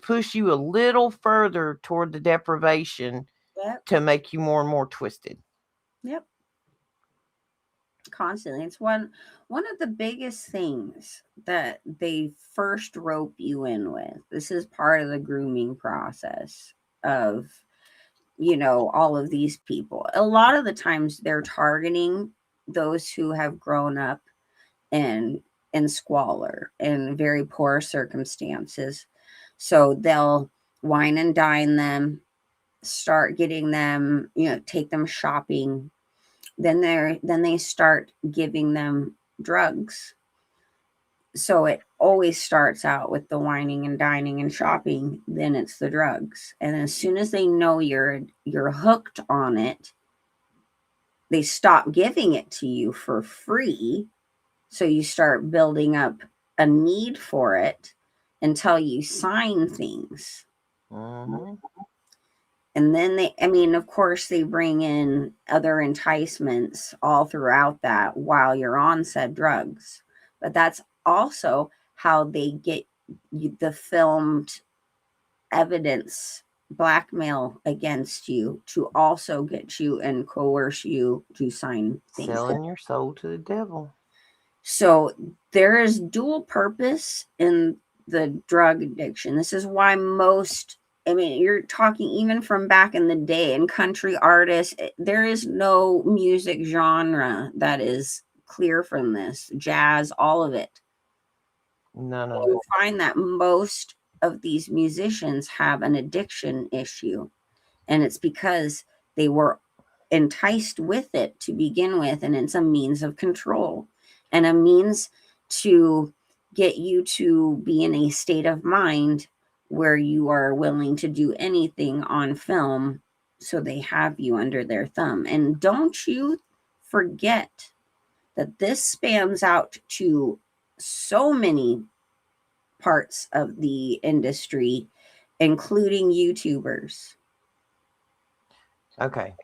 push you a little further toward the deprivation Yep. to make you more and more twisted. Yep. Constantly. It's one of the biggest things that they first rope you in with. This is part of the grooming process of, all of these people. A lot of the times they're targeting those who have grown up in squalor and very poor circumstances. So they'll wine and dine them, start getting them, take them shopping. Then they start giving them drugs. So it always starts out with the whining and dining and shopping, then it's the drugs. And as soon as they know you're hooked on it, they stop giving it to you for free. So you start building up a need for it until you sign things. Hmm. And then of course, they bring in other enticements all throughout that while you're on said drugs. But that's also how they get the filmed evidence blackmail against you to also get you and coerce you to sign things. Selling your soul to the devil. So there is dual purpose in the drug addiction. This is why you're talking even from back in the day in country artists, there is no music genre that is clear from this. Jazz, all of it. None of You it. find that most of these musicians have an addiction issue, and it's because they were enticed with it to begin with, and it's a means of control and a means to get you to be in a state of mind where you are willing to do anything on film, so they have you under their thumb. And don't you forget that this spans out to so many parts of the industry, including YouTubers. Okay.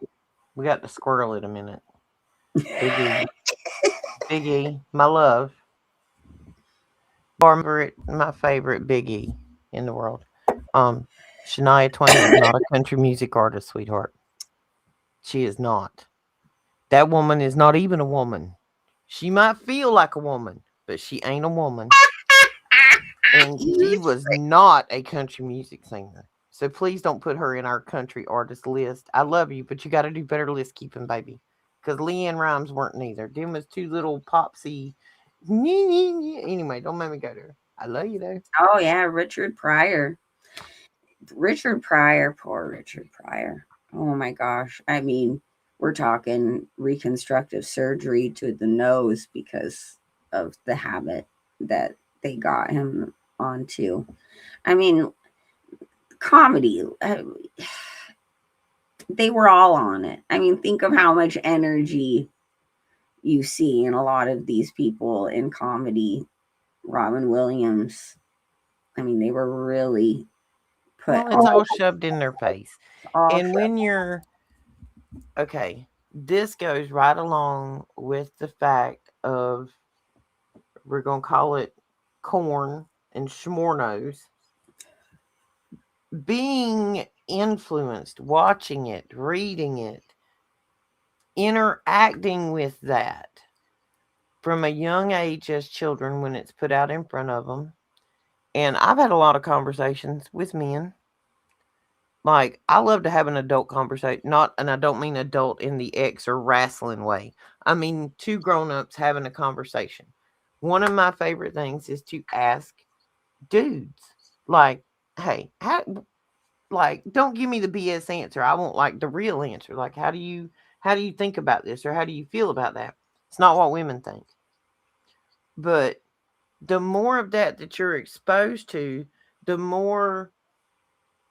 We got to squirrel it a minute. Biggie. Biggie, my love. My favorite Biggie in the world. Um, Shania Twain is not a country music artist, sweetheart. She is not. That woman is not even a woman. She might feel like a woman, but she ain't a woman. And she was not a country music singer. So please don't put her in our country artist list. I love you, but you got to do better list keeping, baby. Because Leanne Rhymes weren't neither. Them was two little popsy. Anyway, don't make me go there. I love you though. Oh yeah, Richard Pryor. Richard Pryor, poor Richard Pryor. Oh my gosh. We're talking reconstructive surgery to the nose because of the habit that they got him onto. I mean, comedy. They were all on it. Think of how much energy you see in a lot of these people in comedy. Robin Williams. They were really put Well, it's all shoved in their face. all And when you're okay, this goes right along with the fact of we're gonna call it corn and schmornos. Being influenced, watching it, reading it, interacting with that from a young age as children when it's put out in front of them. And I've had a lot of conversations with men. Like, I love to have an adult conversation, not, and I don't mean adult in the ex or wrestling way. I mean, two grown ups having a conversation. One of my favorite things is to ask dudes, like, hey, like, don't give me the BS answer. I want like the real answer. Like, how do you think about this, or how do you feel about that? It's not what women think. But the more of that you're exposed to, the more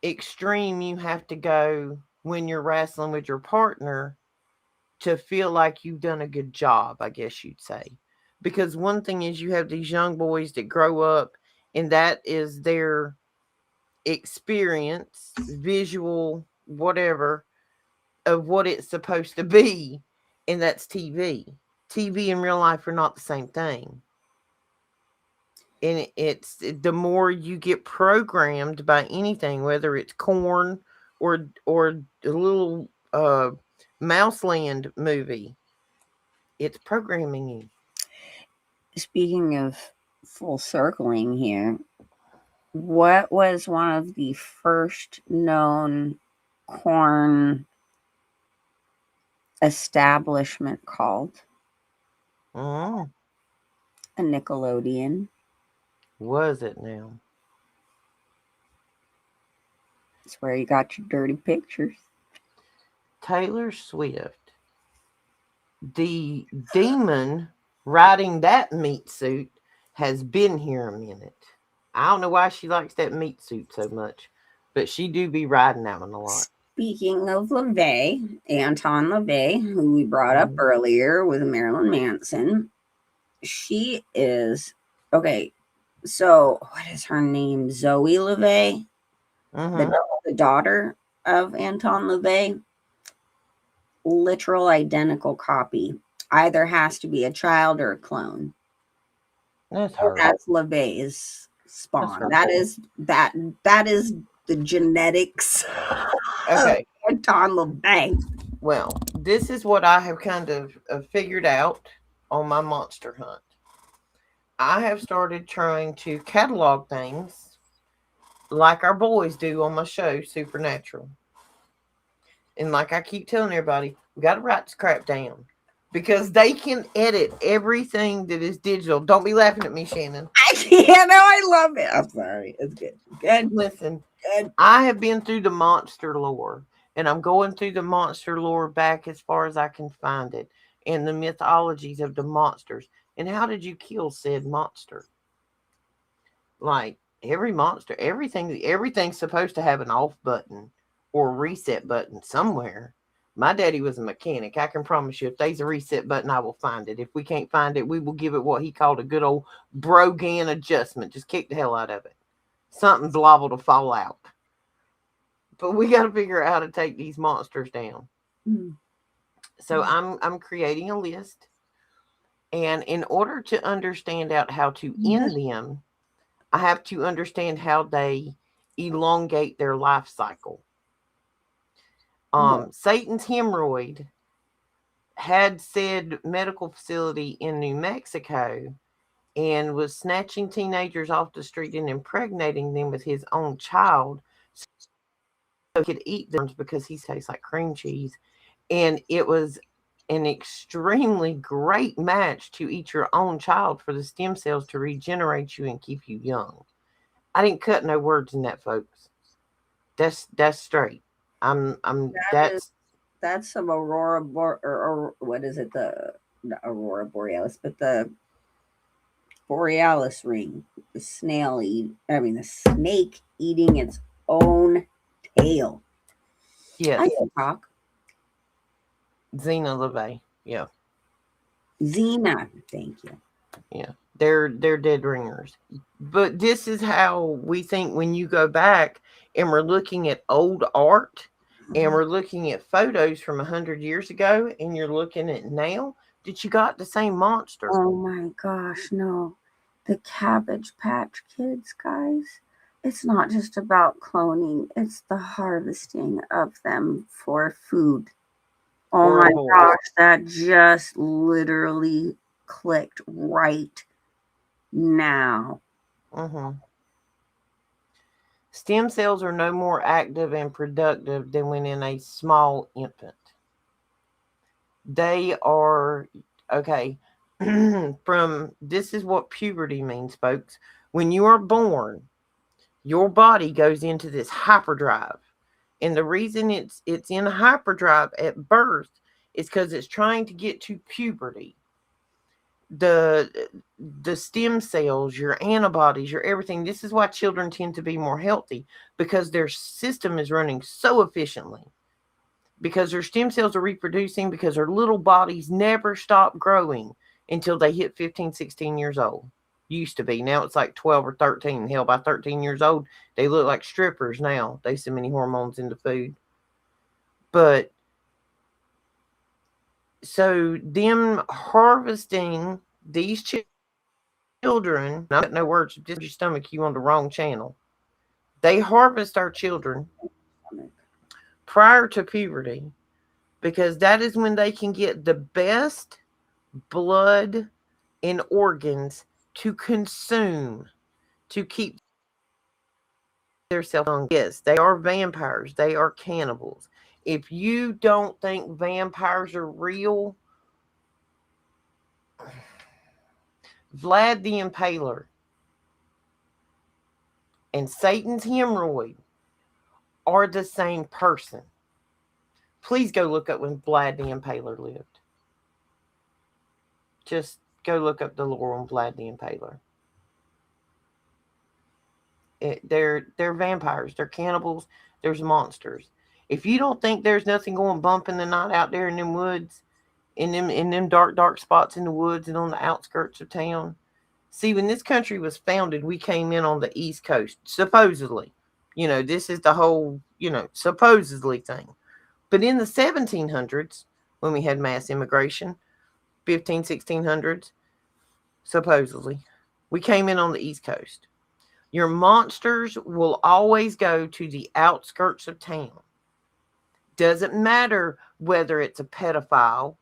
extreme you have to go when you're wrestling with your partner to feel like you've done a good job, I guess you'd say. Because one thing is, you have these young boys that grow up and that is their experience, visual, whatever, of what it's supposed to be, and that's TV. TV and real life are not the same thing. And it's the more you get programmed by anything, whether it's corn or a little Mouseland movie, it's programming you. Speaking of full circling here, what was one of the first known corn establishment called? Mm, A Nickelodeon. was it now? It's where you got your dirty pictures. Taylor Swift, the demon riding that meat suit, has been here a minute. I don't know why she likes that meat suit so much, but she do be riding that one a lot. Speaking of LaVey, Anton LaVey, who we brought up Mhm. earlier with Marilyn Manson, she is okay. So, what is her name? Zoe LaVey, the, Mhm. the daughter of Anton LaVey. Literal identical copy. Either has to be a child or a clone. That's her. That's LaVey's That's spawn. her. That is the genetics of Okay. Anton LaVey. Well, this is what I have kind of figured out on my monster hunt. I have started trying to catalog things like our boys do on my show, Supernatural. And like I keep telling everybody, we got to write this crap down because they can edit everything that is digital. Don't be laughing at me, Shannon. I can't. No, I love it. I'm sorry. It's good. Good. Listen, Good. I have been through the monster lore, and I'm going through the monster lore back as far as I can find it, and the mythologies of the monsters. And how did you kill said monster? Like every monster, everything's supposed to have an off button or reset button somewhere. My daddy was a mechanic. I can promise you, if there's a reset button, I will find it. If we can't find it, we will give it what he called a good old Brogan adjustment. Just kick the hell out of it. Something's liable to fall out. But we got to figure out how to take these monsters down. Mm. So I'm creating a list, and in order to understand out how to end them, I have to understand how they elongate their life cycle. Satan's hemorrhoid had said medical facility in New Mexico and was snatching teenagers off the street and impregnating them with his own child so he could eat them because he tastes like cream cheese. And it was an extremely great match to eat your own child for the stem cells to regenerate you and keep you young. I didn't cut no words in that, folks. That's straight. I'm That is that's some or what is it? The not aurora borealis, but the borealis ring. The snail eat. I mean, the snake eating its own tail. yes, I can talk. Xena LeVay. Yeah, Xena. Thank you. yeah. They're dead ringers. But this is how we think when you go back and we're looking at old art and we're looking at photos from 100 years ago and you're looking at now, did you got the same monster? Oh my gosh, no. The Cabbage Patch Kids, guys. It's not just about cloning, it's the harvesting of them for food. Oh my Horrible. gosh, that just literally clicked right now. Mm-hmm. Stem cells are no more active and productive than when in a small infant. They are, okay, from this is what puberty means, folks. When you are born, your body goes into this hyperdrive. And the reason it's in hyperdrive at birth is because it's trying to get to puberty. The stem cells, your antibodies, your everything. This is why children tend to be more healthy because their system is running so efficiently. Because their stem cells are reproducing because their little bodies never stop growing until they hit 15, 16 years old. Used to be. Now it's like 12 or 13. Hell, by 13 years old, they look like strippers now. They so many hormones into food. But so them harvesting these children, I got no words, just your stomach, you on the wrong channel. They harvest our children prior to puberty because that is when they can get the best blood and organs to consume to keep their self young. Yes, they are vampires. They are cannibals. If you don't think vampires are real, Vlad the Impaler and Satan's hemorrhoid are the same person. Please go look up when Vlad the Impaler lived. Just go look up the lore on Vlad the Impaler. They're vampires. They're cannibals. There's monsters. If you don't think there's nothing going bump in the night out there in them woods, in them dark spots in the woods and on the outskirts of town. See, when this country was founded, we came in on the East Coast, supposedly. This is the whole, supposedly thing. But in the 1700s, when we had mass immigration, 1600s, supposedly, we came in on the East Coast. Your monsters will always go to the outskirts of town. Doesn't matter whether it's a pedophile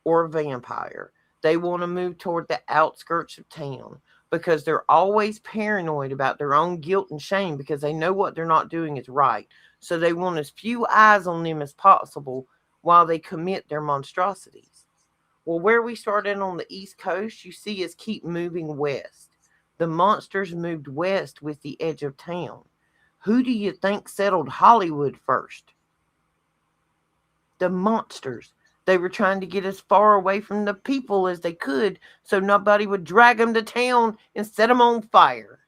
or a vampire. They want to move toward the outskirts of town because they're always paranoid about their own guilt and shame because they know what they're not doing is right. So they want as few eyes on them as possible while they commit their monstrosities. Well, where we started on the East Coast, you see us keep moving west. The monsters moved west with the edge of town. Who do you think settled Hollywood first? The monsters. They were trying to get as far away from the people as they could so nobody would drag them to town and set them on fire.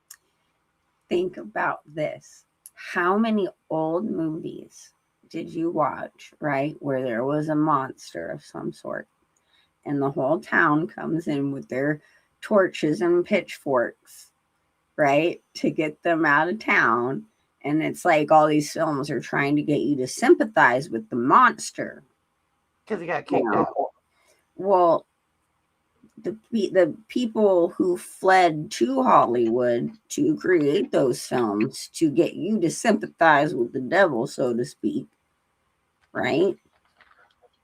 Think about this. How many old movies did you watch, right, where there was a monster of some sort and the whole town comes in with their torches and pitchforks, right, to get them out of town? And it's like all these films are trying to get you to sympathize with the because he got kicked out. Well, the people who fled to Hollywood to create those films to get you to sympathize with the devil, so to speak, right?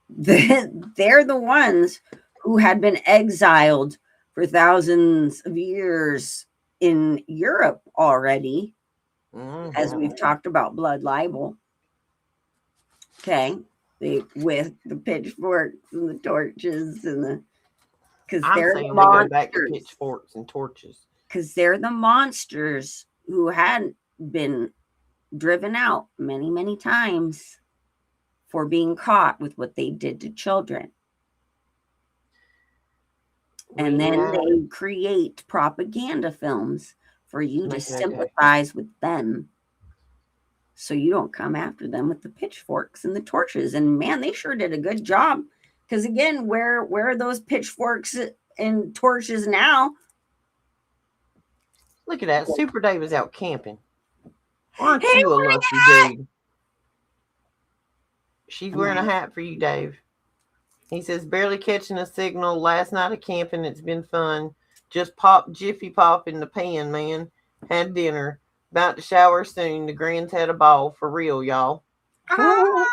They're the ones who had been exiled for thousands of years in Europe already, as we've talked about blood libel. Okay. With the pitchforks and the torches and the, because they're the monsters. Go back to pitchforks and torches. Because they're the monsters who had been driven out many, many times for being caught with what they did to children. And then they create propaganda films for you to sympathize with them, so you don't come after them with the pitchforks and the torches. And man, they sure did a good job. Because again, where are those pitchforks and torches now? Look at that. Super Dave is out camping. Aren't Hey, you a what lucky a hat! dude? She's Am wearing a I? hat for you, Dave. He says, barely catching a signal. Last night of camping, it's been fun. Just pop Jiffy Pop in the pan, man. Had dinner. About to shower soon. The grands had a ball. For real, y'all. Ah,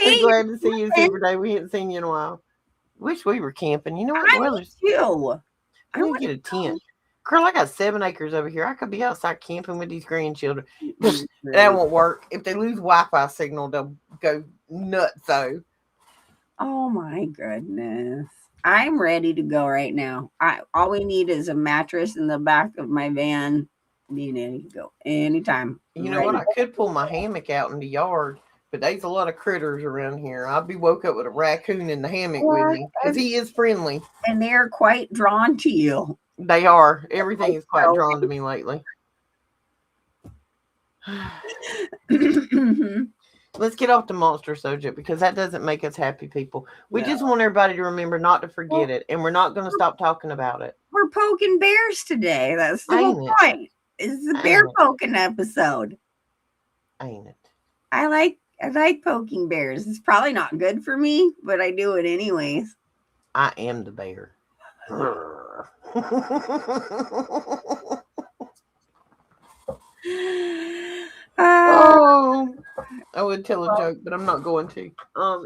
We're hey, glad to see you, you're Super Dave. We hadn't seen you in a while. Wish we were camping. You know what? The I weather's. need you. I I need to want get a to tent. Girl, I got 7 acres over here. I could be outside camping with these grandchildren. go. That won't work. If they lose Wi-Fi signal, they'll go nuts. So Oh my goodness. I'm ready to go right now. I all we need is a mattress in the back of my van. Being ready to go anytime. you know what? Ready. I could pull my hammock out in the yard, but there's a lot of critters around here. I'll be woke up with a raccoon in the hammock with Yeah, me because he is friendly. and they're quite drawn to you. They are. Everything is quite So, drawn to me lately. Let's get off the monster subject because that doesn't make us happy people. We no. just want everybody to remember not to forget Well, it, and we're not going to stop talking about it. we're poking bears today. That's the whole Ain't it? point. It's the bear Ain't it? poking episode. Ain't it? I like poking bears. It's probably not good for me, but I do it anyways. I am the bear. Uh, Oh, I would tell a joke, but I'm not going to.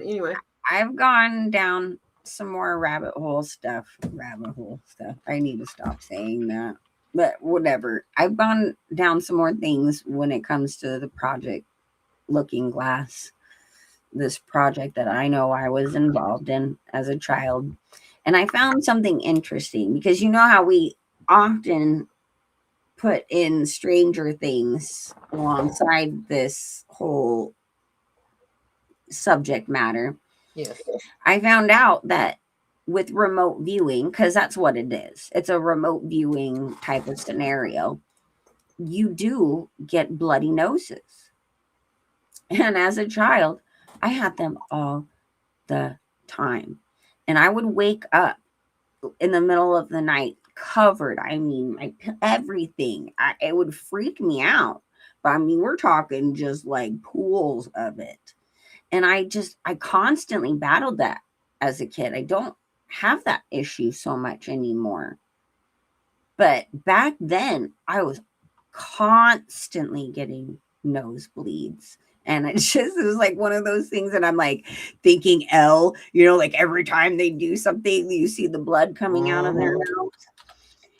Anyway. I've gone down some more rabbit hole stuff. Rabbit hole stuff. I need to stop saying that. But whatever. I've gone down some more things when it comes to the project Looking Glass. This project that I know I was involved in as a child. And I found something interesting because you know how we often put in Stranger Things alongside this whole subject matter. Yes. I found out that with remote viewing, because that's what it is, it's a remote viewing type of scenario, you do get bloody noses. And as a child, I had them all the time. And I would wake up in the middle of the night covered. I mean, everything. It would freak me out. But I mean, we're talking just like pools of it. And I constantly battled that as a kid. I don't have that issue so much anymore. But back then, I was constantly getting nosebleeds. And it was like one of those things that I'm like thinking like every time they do something, you see the blood coming out of their Mhm. nose.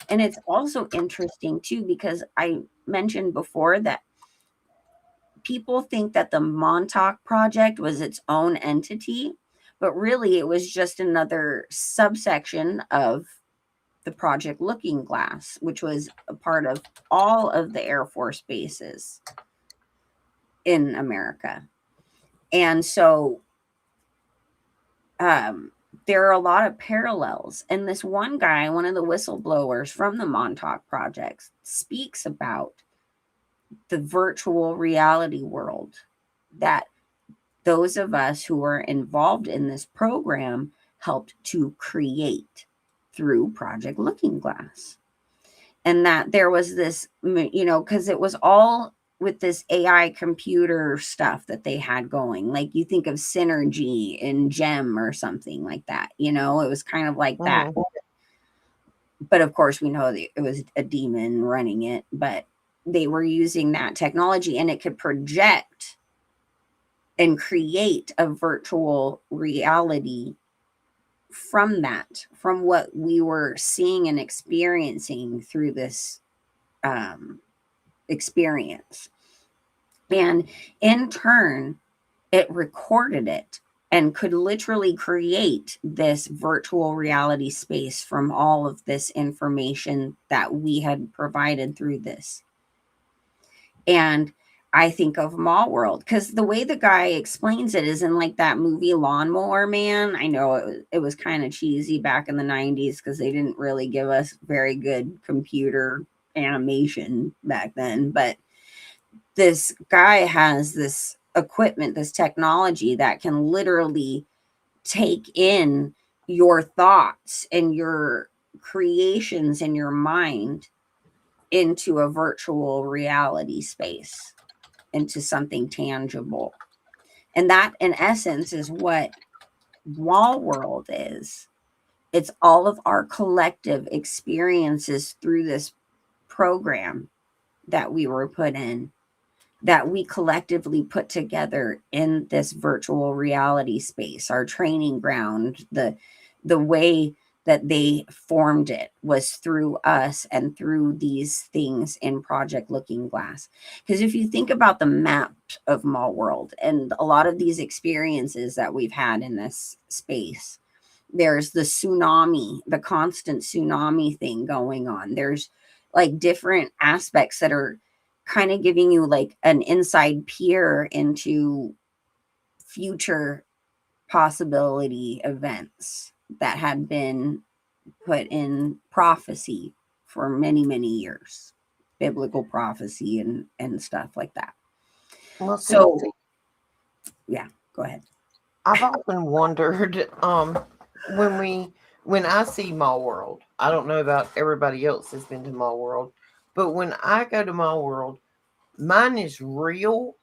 And it's also interesting too, because I mentioned before that people think that the Montauk Project was its own entity, but really it was just another subsection of the Project Looking Glass, which was a part of all of the Air Force bases in America. And so there are a lot of parallels. And this one guy, one of the whistleblowers from the Montauk Project, speaks about the virtual reality world that those of us who were involved in this program helped to create through Project Looking Glass. And that there was this, because it was all with this AI computer stuff that they had going. Like you think of Synergy in Gem or something like that, it was kind of like that. Mhm. But of course, we know that it was a demon running it, but they were using that technology and it could project and create a virtual reality from what we were seeing and experiencing through this experience. And in turn, it recorded it and could literally create this virtual reality space from all of this information that we had provided through this. And I think of Mall World because the way the guy explains it is in like that movie Lawnmower Man. I know it was kind of cheesy back in the 90s because they didn't really give us very good computer animation back then. But this guy has this equipment, this technology that can literally take in your thoughts and your creations in your mind into a virtual reality space. into something tangible. And that, in essence, is what Wall World is. It's all of our collective experiences through this program that we were put in, that we collectively put together in this virtual reality space, our training ground. The way that they formed it was through us and through these things in Project Looking Glass. Because if you think about the map of Mall World and a lot of these experiences that we've had in this space, there's the tsunami, the constant tsunami thing going on. There's like different aspects that are kind of giving you like an inside peer into future possibility events that had been put in prophecy for many, many years, biblical prophecy and stuff like that. Well, So, yeah, go ahead. I've often wondered, when I see Mall World, I don't know about everybody else that's been to Mall World, but when I go to Mall World, mine is real,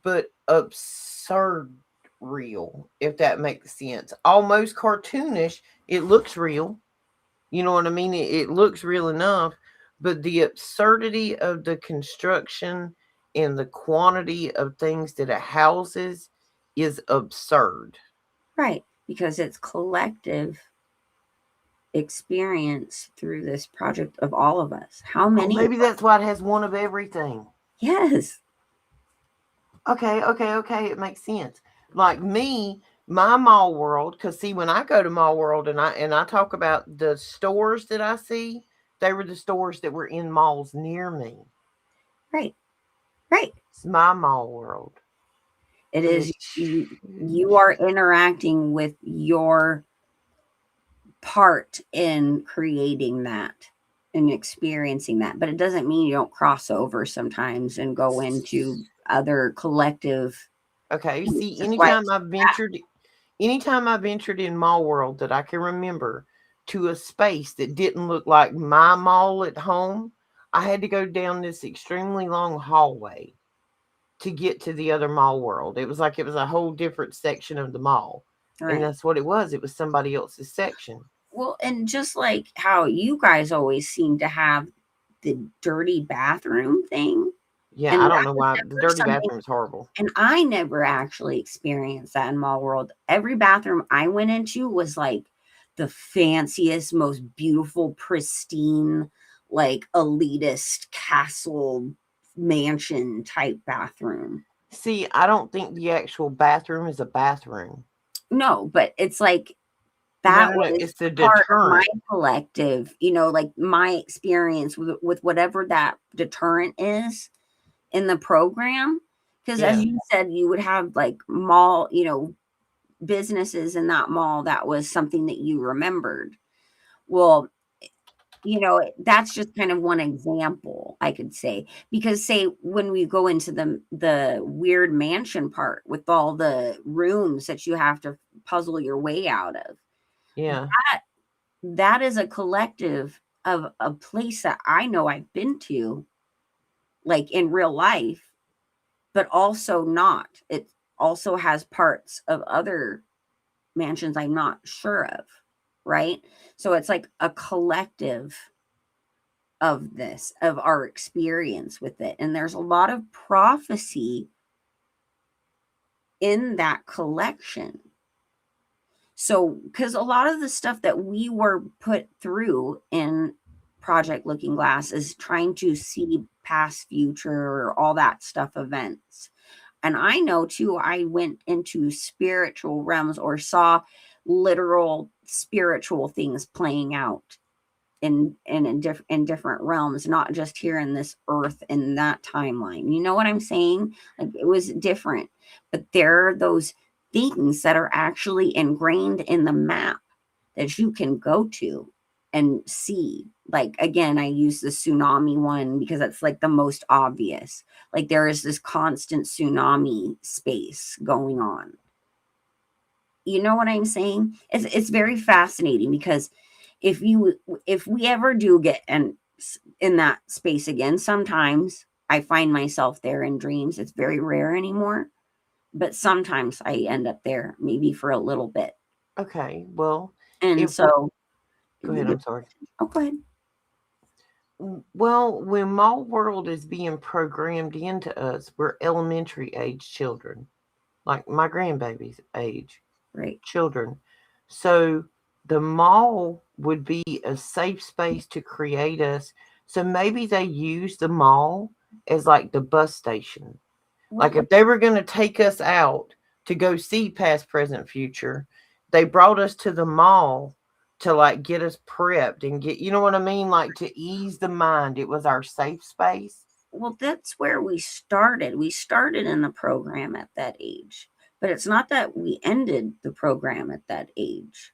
but absurd real, if that makes sense. Almost cartoonish. It looks real. You know what I mean? It looks real enough, but the absurdity of the construction and the quantity of things that it houses is absurd. Right, because it's collective experience through this project of all of us. How Oh, many? maybe that's why it has one of everything. Yes. Okay. It makes sense. Like me, my Mall World, because see, when I go to Mall World and I talk about the stores that I see, they were the stores that were in malls near me. Right. Right. It's my Mall World. It But is it's you are interacting with your part in creating that and experiencing that. But it doesn't mean you don't cross over sometimes and go into other collective. okay. See, That's why anytime I ventured in Mall World that I can remember to a space that didn't look like my mall at home, I had to go down this extremely long hallway to get to the other Mall World. It was like it was a whole different section of the mall. And right. that's what it was. It was somebody else's section. Well, and just like how you guys always seem to have the dirty bathroom thing. Yeah, And I that don't know was why the never dirty something, bathroom is horrible. and I never actually experienced that in Mall World. Every bathroom I went into was like the fanciest, most beautiful, pristine, like elitist castle mansion type bathroom. See, I don't think the actual bathroom is a bathroom. No, but it's like No, that no, no. was It's the part of my deterrent. collective, like my experience with whatever that deterrent is in the program. Because as Yeah. you said, you would have like mall, businesses in that mall that was something that you remembered. Well, that's just kind of one example I could say. Because say when we go into the weird mansion part with all the rooms that you have to puzzle your way out of, Yeah. that is a collective of a place that I know I've been to, like in real life, but also not. It also has parts of other mansions I'm not sure of, right? So it's like a collective of this, of our experience with it. And there's a lot of prophecy in that collection. So, because a lot of the stuff that we were put through in Project Looking Glass is trying to see past, future, all that stuff events. And I know too, I went into spiritual realms or saw literal spiritual things playing out in different realms, not just here in this earth in that timeline. You know what I'm saying? Like it was different, but there are those things that are actually ingrained in the map that you can go to and see. Like again, I use the tsunami one because that's like the most obvious. Like there is this constant tsunami space going on. You know what I'm saying? It's very fascinating because if we ever do get in that space again, sometimes I find myself there in dreams. It's very rare anymore, but sometimes I end up there, maybe for a little bit. Okay. Well, And if so, go ahead. I'm sorry. oh, go ahead. Well, when my world is being programmed into us, we're elementary age children, like my grandbaby's age Right. children. So the mall would be a safe space to create us. So maybe they use the mall as like the bus station. Like if they were going to take us out to go see past, present, future, they brought us to the mall to like get us prepped and get, you know what I mean? Like to ease the mind. It was our safe space. Well, that's where we started. We started in the program at that age, but it's not that we ended the program at that age,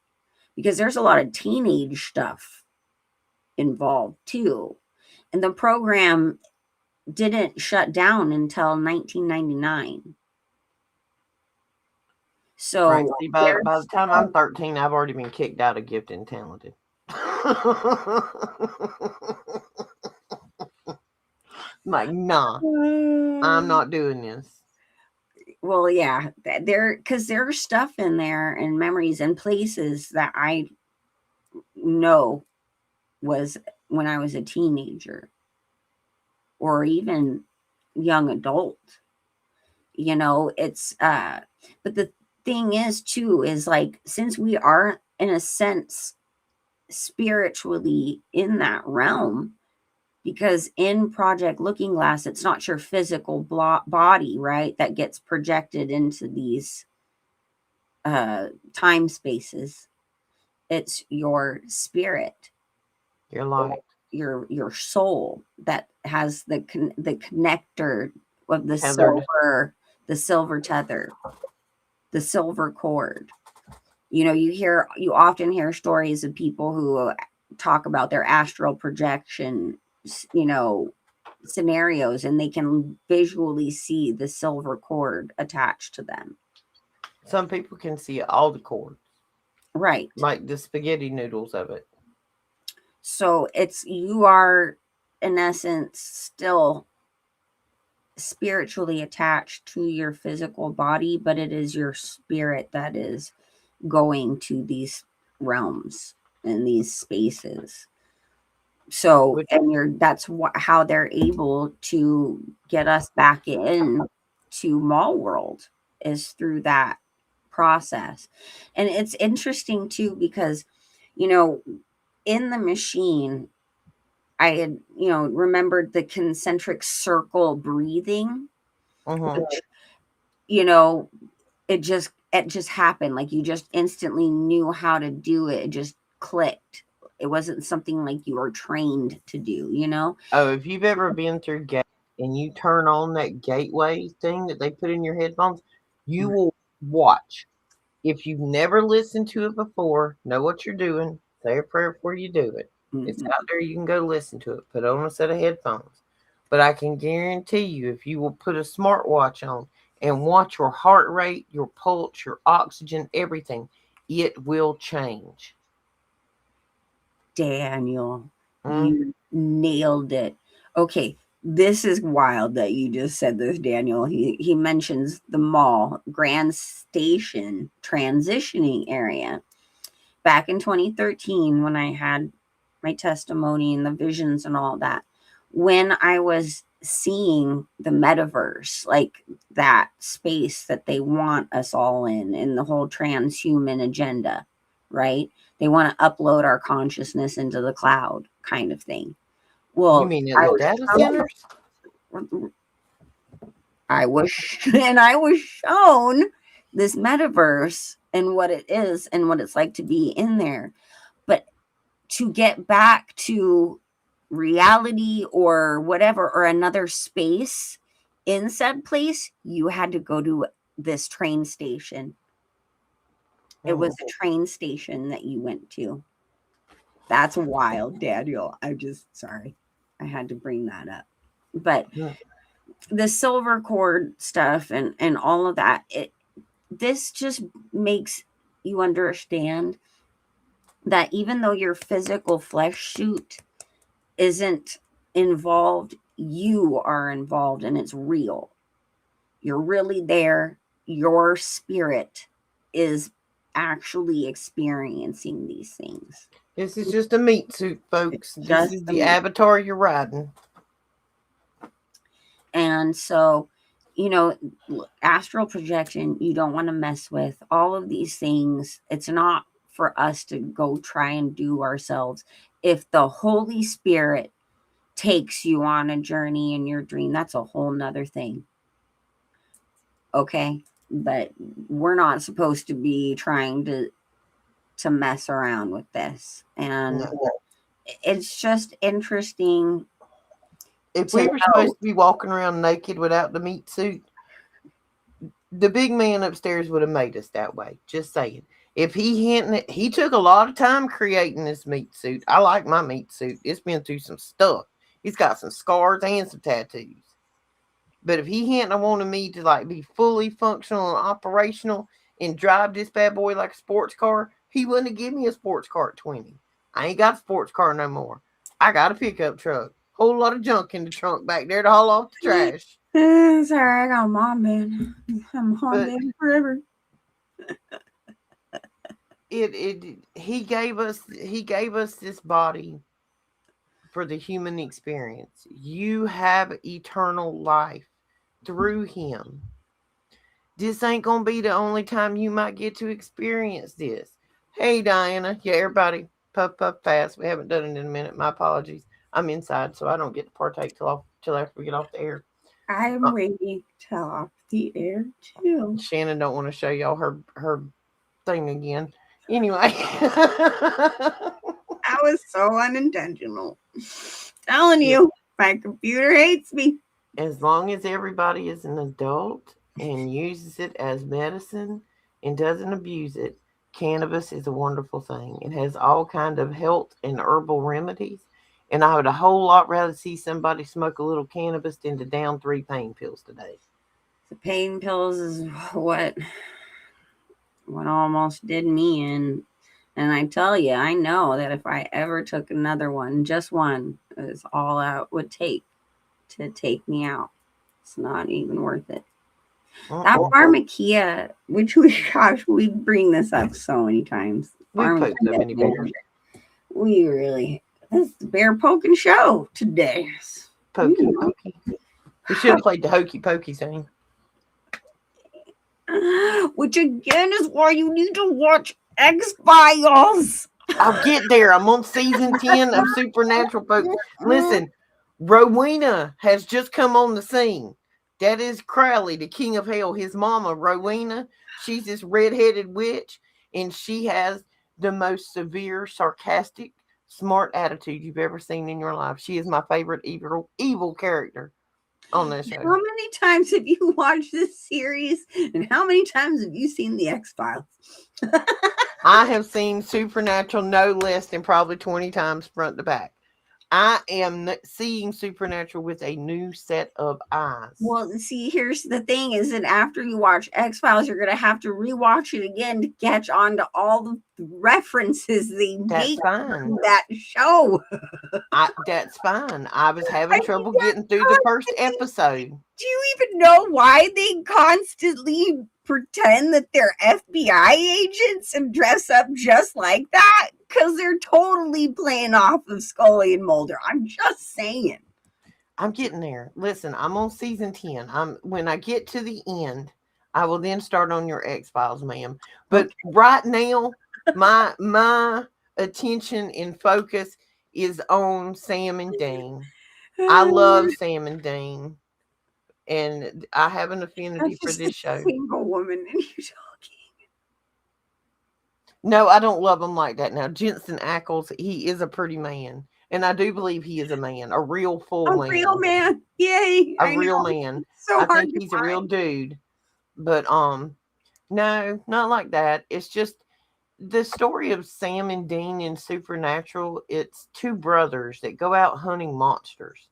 because there's a lot of teenage stuff involved too. And the program didn't shut down until 1999. Right. So See, by the time I'm 13, I've already been kicked out of Gifted and Talented. Like, nah, I'm not doing this. Well, yeah, because there's stuff in there and memories and places that I know was when I was a teenager or even young adult. It's but the thing is too is like, since we are in a sense spiritually in that realm, because in Project Looking Glass, it's not your physical body, right, that gets projected into these time spaces. It's your spirit, You're like your soul that has the connector of the tethered. silver tether, the silver cord. You often hear stories of people who talk about their astral projection, scenarios, and they can visually see the silver cord attached to them. Some people can see all the cords, Right. like the spaghetti noodles of it. So you are in essence still spiritually attached to your physical body, but it is your spirit that is going to these realms and these spaces. So, and that's how they're able to get us back in to mall world, is through that process. And it's interesting too, because in the machine, I had remembered the concentric circle breathing, which you know it just happened, like you just instantly knew how to do it. It just clicked. It wasn't something like you were trained to do. Oh, if you've ever been through gate and you turn on that gateway thing that they put in your headphones, you will watch. If you've never listened to it before, know what you're doing. Say a prayer before you do it. It's out there. You can go listen to it. Put on a set of headphones. But I can guarantee you, if you will put a smartwatch on and watch your heart rate, your pulse, your oxygen, everything, it will change. Daniel, you nailed it. Okay, this is wild that you just said this, Daniel. He mentions the mall, Grand Station transitioning area. Back in 2013, when I had my testimony and the visions and all that, when I was seeing the metaverse, like that space that they want us all in the whole transhuman agenda, right? They want to upload our consciousness into the cloud, kind of thing. Well, you mean at the data centers? I was shown this metaverse and what it is and what it's like to be in there. But to get back to reality or whatever, or another space in said place, you had to go to this train station. It was a train station that you went to. That's wild, Daniel. Sorry. I had to bring that up. But the silver cord stuff and all of that, this just makes you understand that even though your physical flesh suit isn't involved, you are involved and it's real. You're really there. Your spirit is actually experiencing these things. This is just a meat suit, folks. This Just is the the avatar you're riding. And so, astral projection, you don't want to mess with all of these things. It's not for us to go try and do ourselves. If the Holy Spirit takes you on a journey in your dream, that's a whole nother thing. Okay. But we're not supposed to be trying to mess around with this. And it's just interesting. If we were supposed to be walking around naked without the meat suit, the big man upstairs would have made us that way. Just saying. If he hadn't, he took a lot of time creating this meat suit. I like my meat suit. It's been through some stuff. He's got some scars and some tattoos. But if he hadn't wanted me to like be fully functional and operational and drive this bad boy like a sports car, he wouldn't have given me a sports car at 20. I ain't got a sports car no more. I got a pickup truck. Whole lot of junk in the trunk back there to haul off the trash. Sorry, I got a mom man. I'm mom man forever. He gave us this body for the human experience. You have eternal life through him. This ain't gonna be the only time you might get to experience this. Hey Diana, yeah, everybody puff fast. We haven't done it in a minute. My apologies. I'm inside, so I don't get to partake till after we get off the air. I'm waiting till off the air too. Shannon don't want to show y'all her thing again. Anyway. I was so unintentional. Telling you, my computer hates me. As long as everybody is an adult and uses it as medicine and doesn't abuse it, cannabis is a wonderful thing. It has all kind of health and herbal remedies. And I would a whole lot rather see somebody smoke a little cannabis than to down 3 pain pills today. The pain pills is what almost did me in. And I tell you, I know that if I ever took another one, just one, is all I would take to take me out. It's not even worth it. That pharmakia, which we bring this up so many times. We poked so many bears. We really, this is the bear poking show today. Pokey. We should have played the hokey pokey thing. Which again is why you need to watch X-Files. I'll get there. I'm on season 10 of Supernatural, folks. Listen, Rowena has just come on the scene. That is Crowley, the king of hell. His mama, Rowena, she's this redheaded witch, and she has the most severe, sarcastic, smart attitude you've ever seen in your life. She is my favorite evil character on this show. How many times have you watched this series, and how many times have you seen the X-Files? I have seen Supernatural no less than probably 20 times front to back. I am seeing Supernatural with a new set of eyes. Well, see, here's the thing is that after you watch X-Files, you're going to have to rewatch it again to catch on to all the references they made from that show. That's fine. I was having trouble getting through the first episode. Do you even know why they constantly pretend that they're FBI agents and dress up just like that? Because they're totally playing off of Scully and Mulder. I'm just saying. I'm getting there. Listen, I'm on season 10. When I get to the end, I will then start on your X-Files, ma'am. But right now, my attention and focus is on Sam and Dean. I love Sam and Dean. And I have an affinity for this show. Single woman and you talking. No, I don't love him like that. Now, Jensen Ackles, he is a pretty man. And I do believe he is a man, a real full man. A real man. Yay. A real man. So I think he's a real dude. But no, not like that. It's just the story of Sam and Dean in Supernatural. It's two brothers that go out hunting monsters,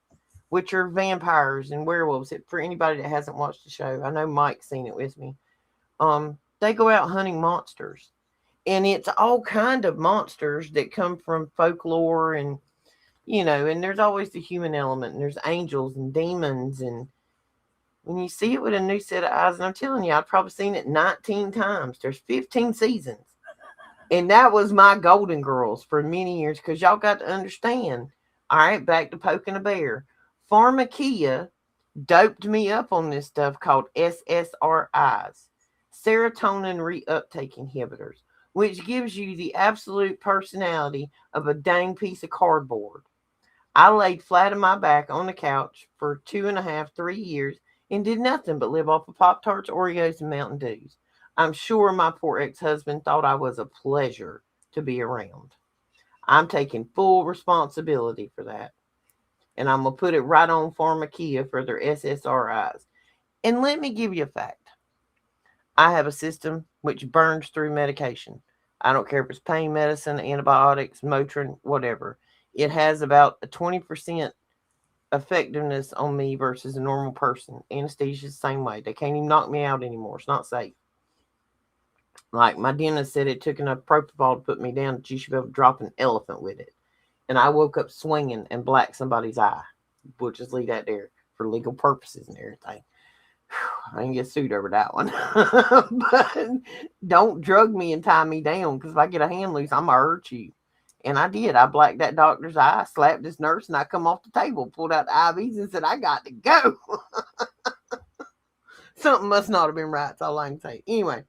which are vampires and werewolves. For anybody that hasn't watched the show, I know Mike's seen it with me. They go out hunting monsters. And it's all kind of monsters that come from folklore and And there's always the human element, and there's angels and demons, and when you see it with a new set of eyes, and I'm telling you, I've probably seen it 19 times. There's 15 seasons. And that was my Golden Girls for many years, because y'all got to understand. All right, back to poking a bear. Pharmakia doped me up on this stuff called SSRIs, serotonin reuptake inhibitors, which gives you the absolute personality of a dang piece of cardboard. I laid flat on my back on the couch for 2.5, 3 years and did nothing but live off of Pop Tarts, Oreos, and Mountain Dews. I'm sure my poor ex husband thought I was a pleasure to be around. I'm taking full responsibility for that. And I'm going to put it right on Pharmakia for their SSRIs. And let me give you a fact. I have a system which burns through medication. I don't care if it's pain medicine, antibiotics, Motrin, whatever. It has about a 20% effectiveness on me versus a normal person. Anesthesia's the same way. They can't even knock me out anymore. It's not safe. Like my dentist said, it took enough propofol to put me down that you should be able to drop an elephant with it. And I woke up swinging and blacked somebody's eye. We'll just leave that there for legal purposes and everything. I didn't get sued over that one. But don't drug me and tie me down, because if I get a hand loose, I'm going to hurt you. And I did. I blacked that doctor's eye, slapped this nurse, and I come off the table, pulled out the IVs, and said, I got to go. Something must not have been right. That's all I can say. Anyway,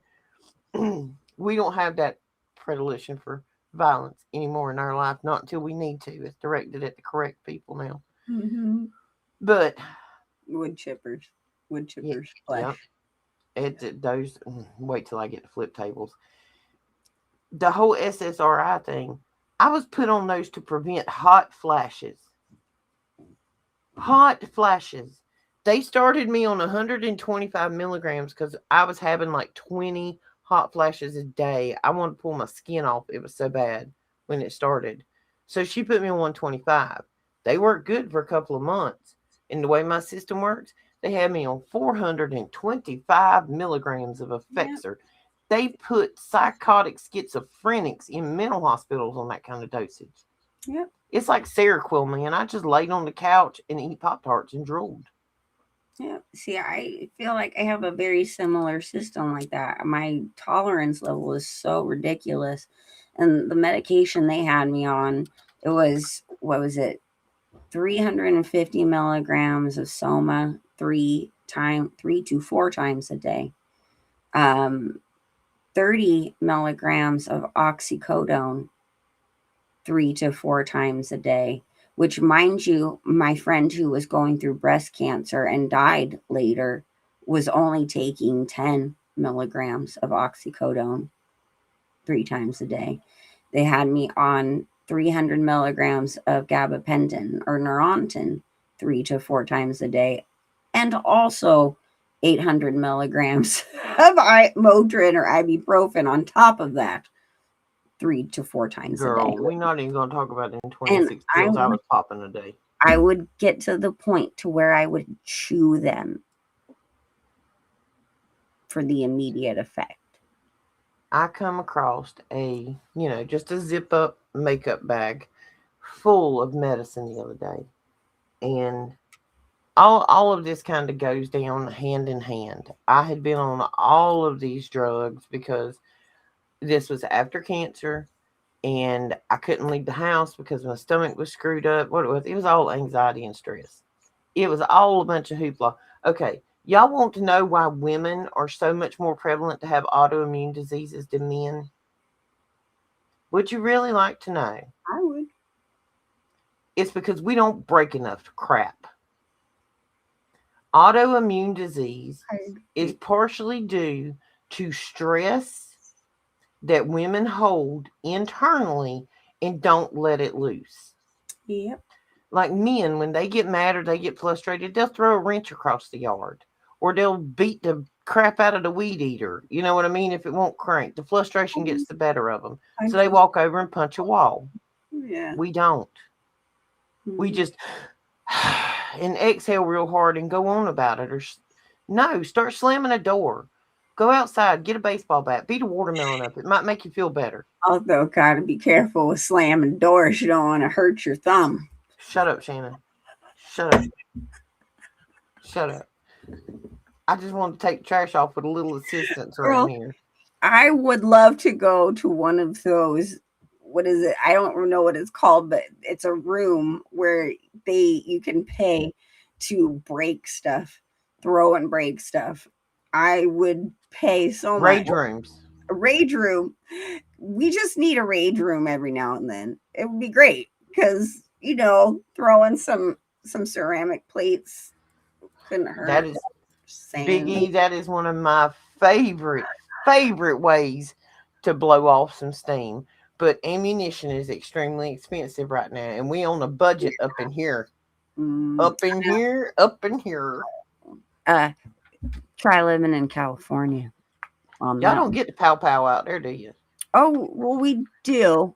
we don't have that predilection for violence anymore in our life, not until we need to. It's directed at the correct people now. Mm-hmm. But wood chippers, yeah, flesh. Those. Wait till I get to flip tables. The whole SSRI thing. I was put on those to prevent hot flashes. Hot flashes. They started me on 125 milligrams because I was having like 20 hot flashes a day. I wanted to pull my skin off. It was so bad when it started. So she put me on 125. They worked good for a couple of months. And the way my system works, they had me on 425 milligrams of Effexor. Yep. They put psychotic schizophrenics in mental hospitals on that kind of dosage. Yep. It's like Seroquel, man. I just laid on the couch and eat Pop-Tarts and drooled. Yeah. See, I feel like I have a very similar system like that. My tolerance level is so ridiculous. And the medication they had me on, it was, what was it? 350 milligrams of Soma 3 to 4 times a day. 30 milligrams of oxycodone 3 to 4 times a day, which, mind you, my friend who was going through breast cancer and died later was only taking 10 milligrams of oxycodone 3 times a day. They had me on 300 milligrams of gabapentin or Neurontin 3 to 4 times a day, and also 800 milligrams of Motrin or ibuprofen on top of that 3 to 4 times a day. We're not even going to talk about it in 26 pills I was popping a day. I would get to the point to where I would chew them for the immediate effect. I come across just a zip up makeup bag full of medicine the other day. And all of this kind of goes down hand in hand. I had been on all of these drugs because this was after cancer, and I couldn't leave the house because my stomach was screwed up. What it was all anxiety and stress. It was all a bunch of hoopla. Okay, y'all want to know why women are so much more prevalent to have autoimmune diseases than men? Would you really like to know? I would. It's because we don't break enough crap. Autoimmune disease is partially due to stress that women hold internally and don't let it loose. Yep. Like men, when they get mad or they get frustrated, they'll throw a wrench across the yard, or they'll beat the crap out of the weed eater. You know what I mean? If it won't crank, the frustration gets the better of them. So they walk over and punch a wall. Yeah. We don't. Mm-hmm. We just and exhale real hard and go on about it. Or no, start slamming a door. Go outside, get a baseball bat, beat a watermelon up. It might make you feel better. Although, gotta be careful with slamming doors. You don't want to hurt your thumb. Shut up, Shannon. Shut up. Shut up. I just want to take trash off with a little assistance around Girl, here. I would love to go to one of those. What is it? I don't know what it's called, but it's a room where you can pay to break stuff, throw and break stuff. I would pay so much. Rage rooms. A rage room. We just need a rage room every now and then. It would be great because throwing some ceramic plates couldn't hurt. That is Big Sand. E. That is one of my favorite ways to blow off some steam. But ammunition is extremely expensive right now, and we on a budget up in here. Mm. Up in here, up in here. Try living in California. On Y'all that don't one. get the pow pow out there, do you? Oh, well, we do,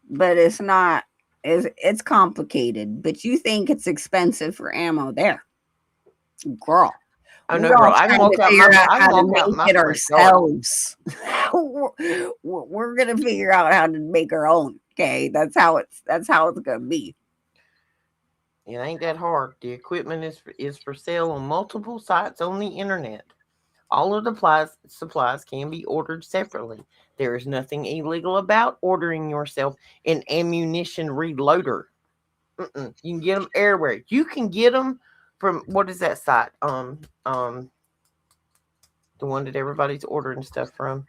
but it's not. It's complicated. But you think it's expensive for ammo there, girl? Oh no, We're all girl! I can trying walk to out figure my out I how can to walk out make my it front yard. ourselves. We're gonna figure out how to make our own. Okay, that's how it's gonna be. It ain't that hard. The equipment is for sale on multiple sites on the internet. All of the supplies can be ordered separately. There is nothing illegal about ordering yourself an ammunition reloader. You can get them everywhere. You can get them from what is that site? The one that everybody's ordering stuff from.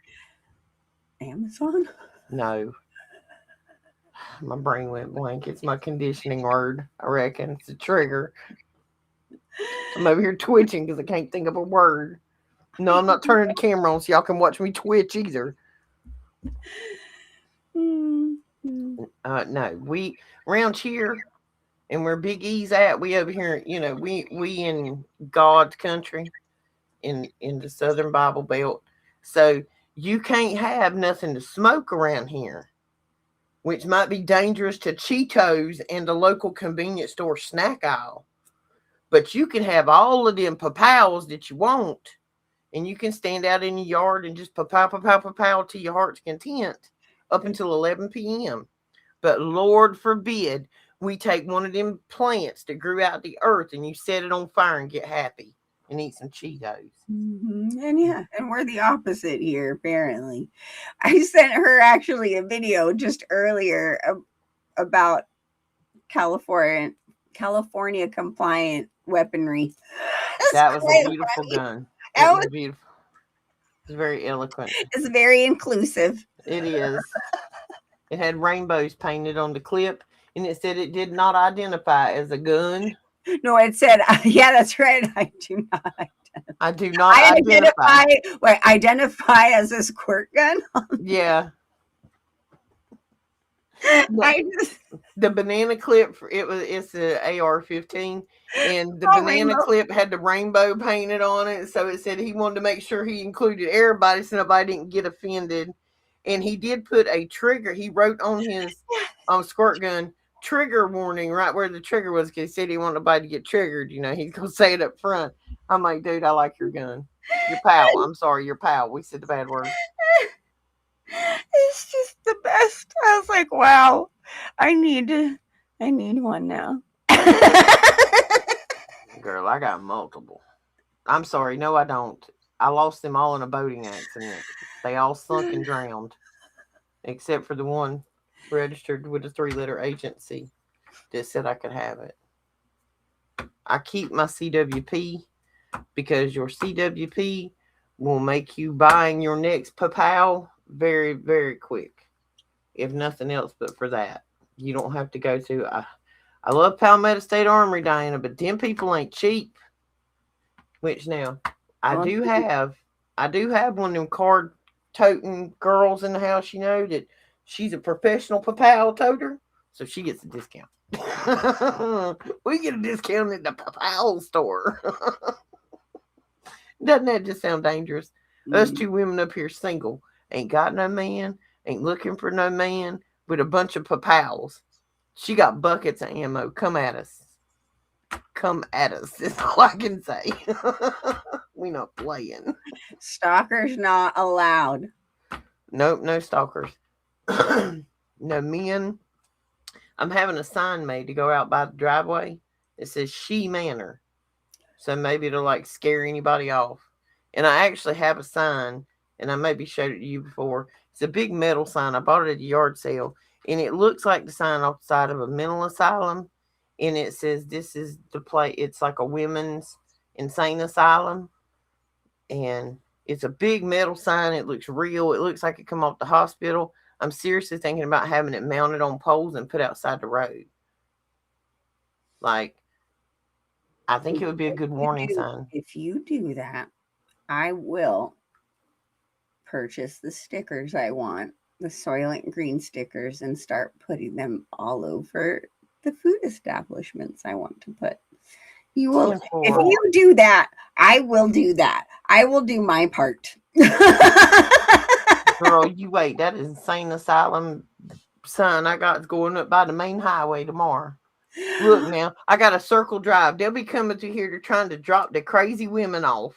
Amazon. No, my brain went blank. It's my conditioning word. I reckon it's a trigger. I'm over here twitching because I can't think of a word. No, I'm not turning the camera on so y'all can watch me twitch either. No, we around here and where Big E's at, we over here, we in God's country in the Southern Bible Belt. So you can't have nothing to smoke around here, which might be dangerous to Cheetos and the local convenience store snack aisle. But you can have all of them papows that you want, and you can stand out in your yard and just papow to your heart's content up until 11 p.m. But Lord forbid we take one of them plants that grew out the earth and you set it on fire and get happy and eat some Cheetos. And we're the opposite here. Apparently, I sent her actually a video just earlier about California compliant weaponry. That was a beautiful gun. It was beautiful. It's very eloquent. It's very inclusive. It is. It had rainbows painted on the clip, and it said it did not identify as a gun. No, it said, yeah, that's right. I do not identify. I do not identify. Identify as a squirt gun? Yeah. The banana clip, it's the AR-15, and the banana clip had the rainbow painted on it, so it said he wanted to make sure he included everybody so nobody didn't get offended. And he did put a trigger. He wrote on his squirt gun, trigger warning, right where the trigger was, because he said he wanted nobody to get triggered. He's going to say it up front. I'm like, dude, I like your gun. Your pal. I'm sorry, your pal. We said the bad word. It's just the best. I was like, wow, I need one now. Girl, I got multiple. I'm sorry. No, I don't. I lost them all in a boating accident. They all sunk and drowned, except for the one registered with a 3-letter agency that said I could have it. I keep my CWP because your CWP will make you buying your next papow very, very quick. If nothing else but for that. You don't have to go to... I love Palmetto State Armory, Diana, but them people ain't cheap. Which now, I do have one of them card toting girls in the house, that she's a professional papow toter, so she gets a discount. We get a discount at the papow store. Doesn't that just sound dangerous? Us two women up here single, ain't got no man, ain't looking for no man, with a bunch of papows. She got buckets of ammo. Come at us. Come at us. That's all I can say. We not playing. Stalkers not allowed. Nope, no stalkers. No men. I'm having a sign made to go out by the driveway. It says She Manor. So maybe it'll like scare anybody off. And I actually have a sign, and I maybe showed it to you before. It's a big metal sign. I bought it at a yard sale, and it looks like the sign off the side of a mental asylum. And it says this is the place. It's like a women's insane asylum, and it's a big metal sign. It looks real. It looks like it come off the hospital. I'm seriously thinking about having it mounted on poles and put outside the road. Like, I think it would be a good warning sign. If you do that, I will purchase the stickers I want, the Soylent Green stickers, and start putting them all over the food establishments I want to put. You will, if you do that, I will do that. I will do my part. Girl, you wait. That insane asylum sign I got is going up by the main highway tomorrow. Look now, I got a circle drive. They'll be coming through here to trying to drop the crazy women off,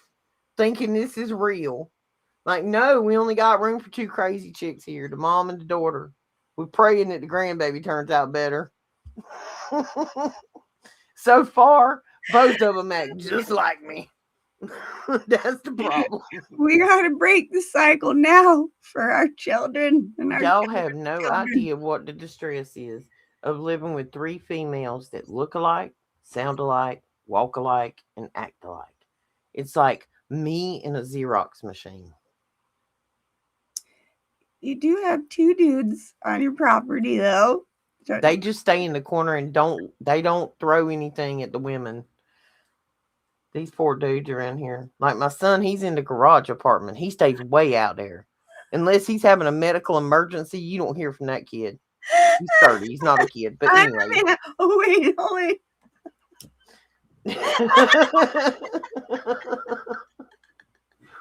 thinking this is real. Like, no, we only got room for 2 crazy chicks here, the mom and the daughter. We're praying that the grandbaby turns out better. So far, both of them act just like me. That's the problem. We got to break the cycle now for our children. And y'all have no idea what the distress is of living with 3 females that look alike, sound alike, walk alike, and act alike. It's like me in a Xerox machine. You do have 2 dudes on your property, though. They just stay in the corner and don't throw anything at the women. These poor dudes around here. Like my son, he's in the garage apartment. He stays way out there. Unless he's having a medical emergency, you don't hear from that kid. He's 30. He's not a kid. But anyway. Oh, wait.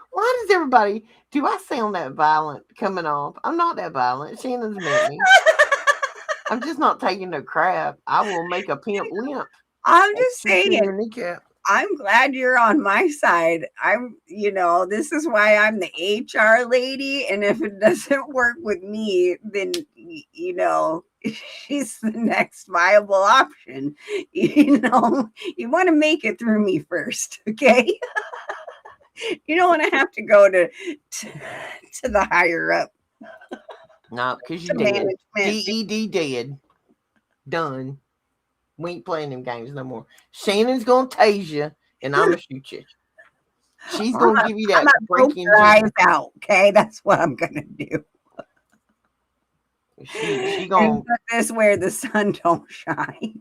Why does everybody... Do I sound that violent coming off? I'm not that violent. Shannon's met me. I'm just not taking no crap. I will make a pimp limp. I'm just saying. I'm glad you're on my side. This is why I'm the HR lady. And if it doesn't work with me, then, she's the next viable option. You want to make it through me first. Okay. You don't want to have to go to the higher up. No, because you're dead. DED dead. Done. We ain't playing them games no more. Shannon's gonna tase you, and I'm gonna shoot you. She's gonna give you that breaking eyes out. Okay, that's what I'm gonna do. She gonna put this where the sun don't shine.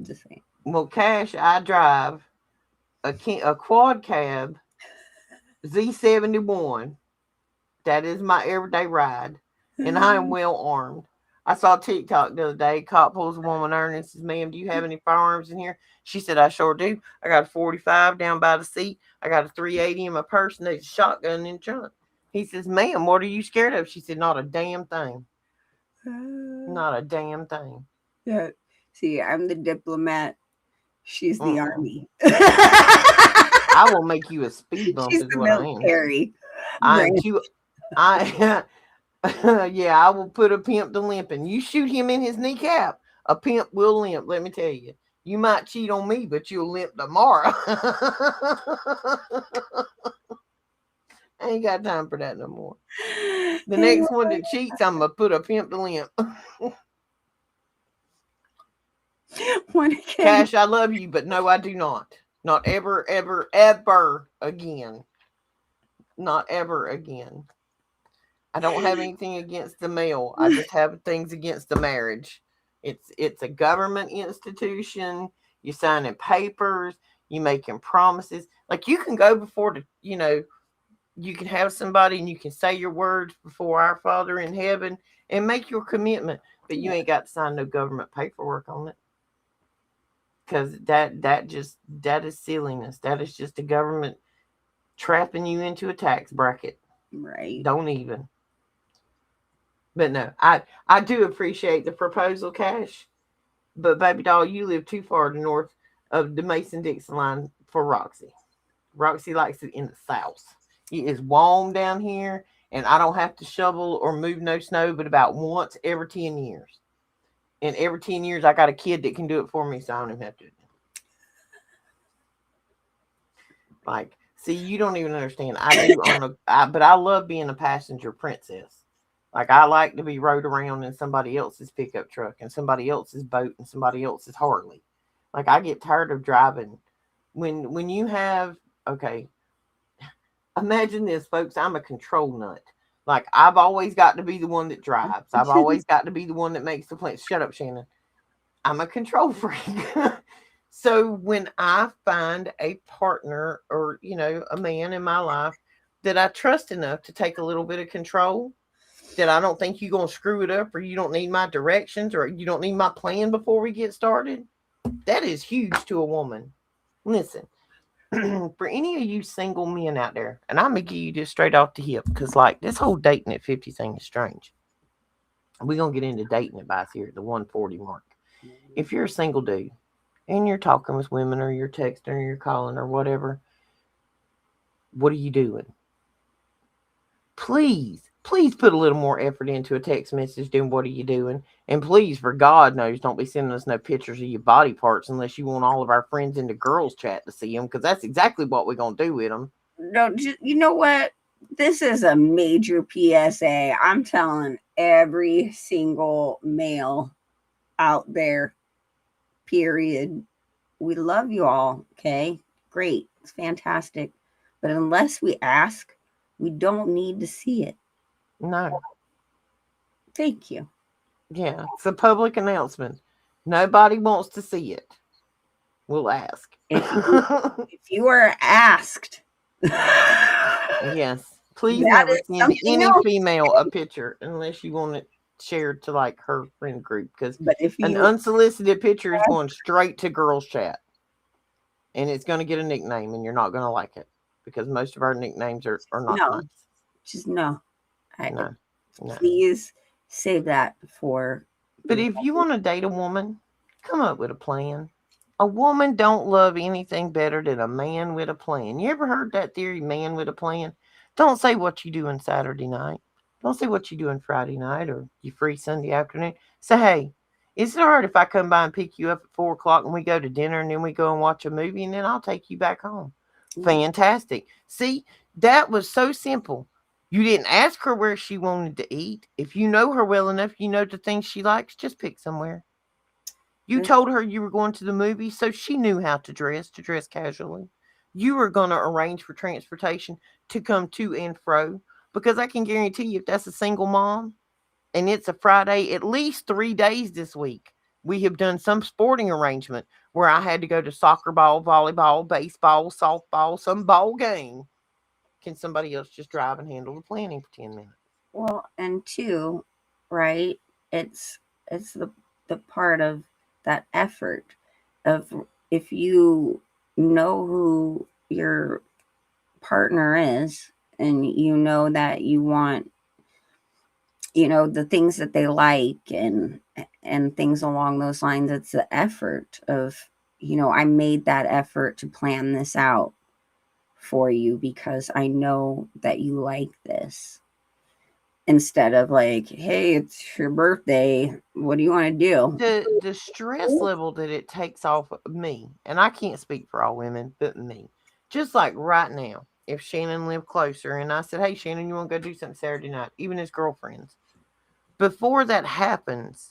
Just saying. Well, Cash, I drive a quad cab Z71. That is my everyday ride, and I am well armed. I saw TikTok the other day. Cop pulls a woman over and says, "Ma'am, do you have any firearms in here?" She said, "I sure do. I got a 45 down by the seat. I got a 380 in my purse, and there's a shotgun in the trunk." He says, "Ma'am, what are you scared of?" She said, "Not a damn thing. Not a damn thing." Yeah. See, I'm the diplomat. She's the army. I will make you a speed bump. She's is the what military. I am. Yeah, I will put a pimp to limping. You shoot him in his kneecap, a pimp will limp. Let me tell you. You might cheat on me, but you'll limp tomorrow. I ain't got time for that no more. The next one that cheats, I'm gonna put a pimp to limp. Cash, I love you, but no, I do not. Not ever, ever, ever again. Not ever again. I don't have anything against the male. I just have things against the marriage. It's a government institution. You're signing papers. You're making promises. Like, you can go before you can have somebody and you can say your words before our Father in heaven and make your commitment, but you ain't got to sign no government paperwork on it. Because that is silliness. That is just the government trapping you into a tax bracket. Right. Don't even. But no, I do appreciate the proposal, Cash. But baby doll, you live too far to north of the Mason-Dixon line for Roxy. Roxy likes it in the south. It is warm down here, and I don't have to shovel or move no snow but about once every 10 years. And every 10 years, I got a kid that can do it for me, so I don't even have to do it. Like, see, you don't even understand. But I love being a passenger princess. Like, I like to be rode around in somebody else's pickup truck and somebody else's boat and somebody else's Harley. Like, I get tired of driving. When you have, okay, imagine this, folks. I'm a control nut. Like, I've always got to be the one that drives. I've always got to be the one that makes the plan. Shut up, Shannon. I'm a control freak. So when I find a partner or, a man in my life that I trust enough to take a little bit of control, that I don't think you're going to screw it up or you don't need my directions or you don't need my plan before we get started, that is huge to a woman. Listen, for any of you single men out there, and I'm going to give you this straight off the hip because, like, this whole dating at 50 thing is strange. We're going to get into dating advice here at the 140 mark. If you're a single dude and you're talking with women or you're texting or you're calling or whatever, what are you doing? Please put a little more effort into a text message than what are you doing. And please, for God knows, don't be sending us no pictures of your body parts unless you want all of our friends in the girls chat to see them, because that's exactly what we're going to do with them. No, you know what? This is a major PSA. I'm telling every single male out there, period. We love you all, okay? Great. It's fantastic. But unless we ask, we don't need to see it. No. Thank you. Yeah, it's a public announcement. Nobody wants to see it. We'll ask. If you are asked, yes, please that never is send something any else. female a picture unless you want it shared to like her friend group, because But if an you unsolicited picture is going straight to girls chat and it's going to get a nickname and you're not going to like it because most of our nicknames are not nice. Just no. No. Please save that for. But if you want to date a woman, come up with a plan. A woman don't love anything better than a man with a plan. You ever heard that theory, man with a plan? Don't say what you doing Saturday night. Don't say what you doing Friday night or you free Sunday afternoon. Say, hey, is it all right if I come by and pick you up at 4 o'clock and we go to dinner and then we go and watch a movie and then I'll take you back home? Fantastic. See, that was so simple. You didn't ask her where she wanted to eat. If you know her well enough, you know the things she likes, just pick somewhere. You told her you were going to the movie, so she knew how to dress casually. You were going to arrange for transportation to come to and fro, because I can guarantee you if that's a single mom and it's a Friday, at least 3 days this week, we have done some sporting arrangement where I had to go to soccer ball, volleyball, baseball, softball, some ball game. Can somebody else just drive and handle the planning for 10 minutes? Well, and two, right? It's the part of that effort of, if you know who your partner is and you know that you want, the things that they like and things along those lines. It's the effort of, I made that effort to plan this out for you because I know that you like this, instead of like, hey, it's your birthday, what do you want to do? The stress level that it takes off of me, and I can't speak for all women, but me. Just like right now, if Shannon lived closer and I said, hey, Shannon, you want to go do something Saturday night, even as girlfriends, before that happens,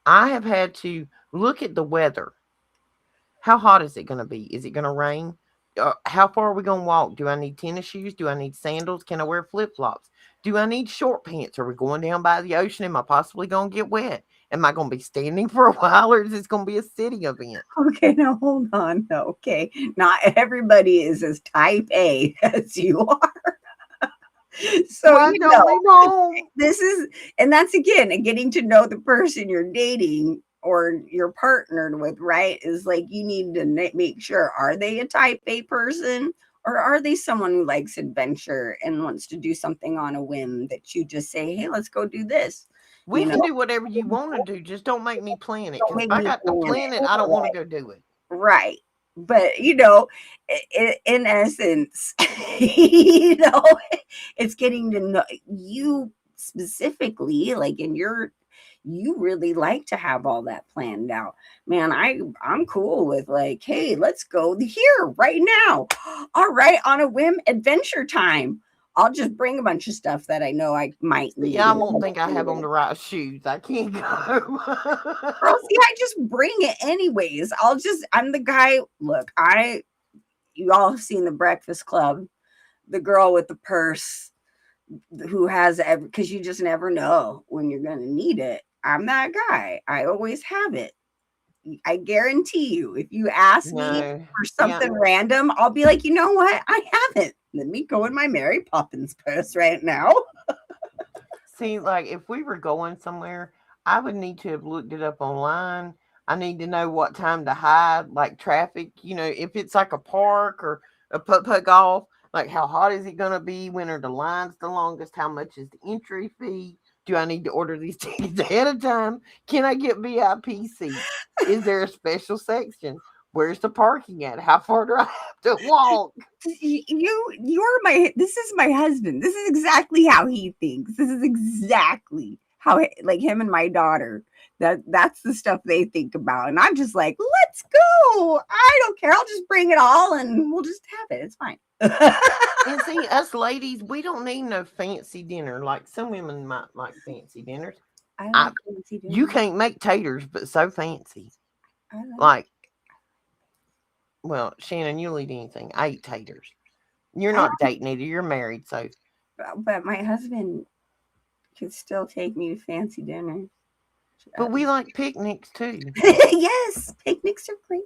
I have had to look at the weather. How hot is it going to be? Is it going to rain? How far are we going to walk? Do I need tennis shoes? Do I need sandals? Can I wear flip-flops? Do I need short pants? Are we going down by the ocean? Am I possibly going to get wet? Am I going to be standing for a while, or is this going to be a sitting event? Okay, now hold on. Okay, not everybody is as type A as you are. So this is, and that's again, getting to know the person you're dating or you're partnered with, right? Is like, you need to make sure, are they a type A person, or are they someone who likes adventure and wants to do something on a whim that you just say, hey, let's go do this. We can do whatever you want to do, just don't make me plan it, because if I got to plan it, I don't want to go do it. Right. But in essence, it's getting to know you specifically, like in your you really like to have all that planned out. Man, I'm cool with like, hey, let's go here right now. All right, on a whim, adventure time. I'll just bring a bunch of stuff that I know I might See, need. I won't think I have on the right shoes. I can't Girl, go. see, I just bring it anyways. I'm the guy. Look, you all have seen the Breakfast Club, the girl with the purse who has every, because you just never know when you're going to need it. I'm that guy. I always have it. I guarantee you, if you ask me No. for See, something random, I'll be like, you know what? I have it. Let me go in my Mary Poppins purse right now. see, like if we were going somewhere, I would need to have looked it up online. I need to know what time to hide, like traffic. If it's like a park or a putt golf, like how hot is it going to be? When are the lines the longest? How much is the entry fee? Do I need to order these tickets ahead of time? Can I get VIP seats? Is there a special section? Where's the parking at? How far do I have to walk? This is my husband. This is exactly how he thinks. This is exactly how, like, him and my daughter, that's the stuff they think about. And I'm just like, let's go. I don't care. I'll just bring it all and we'll just have it. It's fine. And see, us ladies, we don't need no fancy dinner. Like some women might like fancy dinners. I I like fancy You dinner. can't make taters, but so fancy. I like, Like, well, Shannon, you'll eat anything. I eat taters. You're I not dating either. You're married, so. but my husband could still take me to fancy dinner. But we like picnics too. Yes, picnics are great.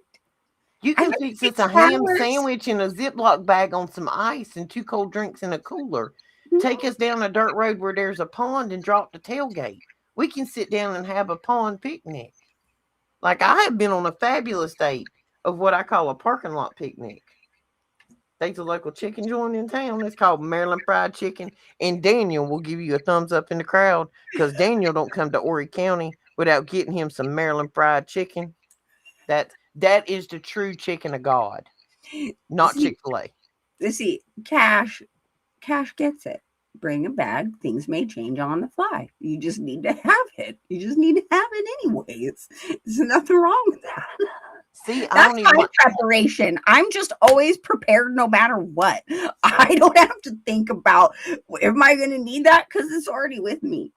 You I can like fix us fix a ham fireworks. sandwich in a Ziploc bag on some ice and two cold drinks in a cooler. Take us down a dirt road where there's a pond and drop the tailgate. We can sit down and have a pond picnic. Like I have been on a fabulous date of what I call a parking lot picnic. There's a local chicken joint in town. It's called Maryland Fried Chicken. And Daniel will give you a thumbs up in the crowd because Daniel don't come to Horry County without getting him some Maryland Fried Chicken. That is the true chicken of God, not See, Chick-fil-A. see, Cash gets it. Bring a bag. Things may change on the fly. You just need to have it. You just need to have it anyways. There's nothing wrong with that. See, I That's don't even my like. preparation. I'm just always prepared no matter what. I don't have to think about, am I going to need that? Because it's already with me.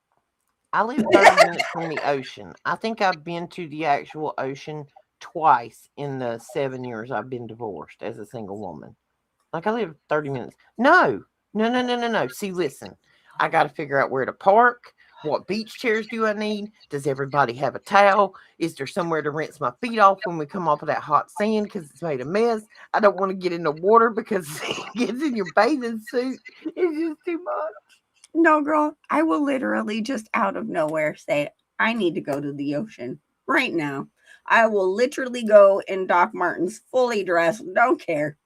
I live 30 minutes from the ocean. I think I've been to the actual ocean twice in the 7 years I've been divorced as a single woman. Like I live 30 minutes. No, no, no, no, no, no. See, listen, I got to figure out where to park. What beach chairs do I need? Does everybody have a towel? Is there somewhere to rinse my feet off when we come off of that hot sand because it's made a mess? I don't want to get in the water because it gets in your bathing suit. It's just too much. No, girl, I will literally just out of nowhere say, I need to go to the ocean right now. I will literally go in Doc Martens fully dressed. Don't care.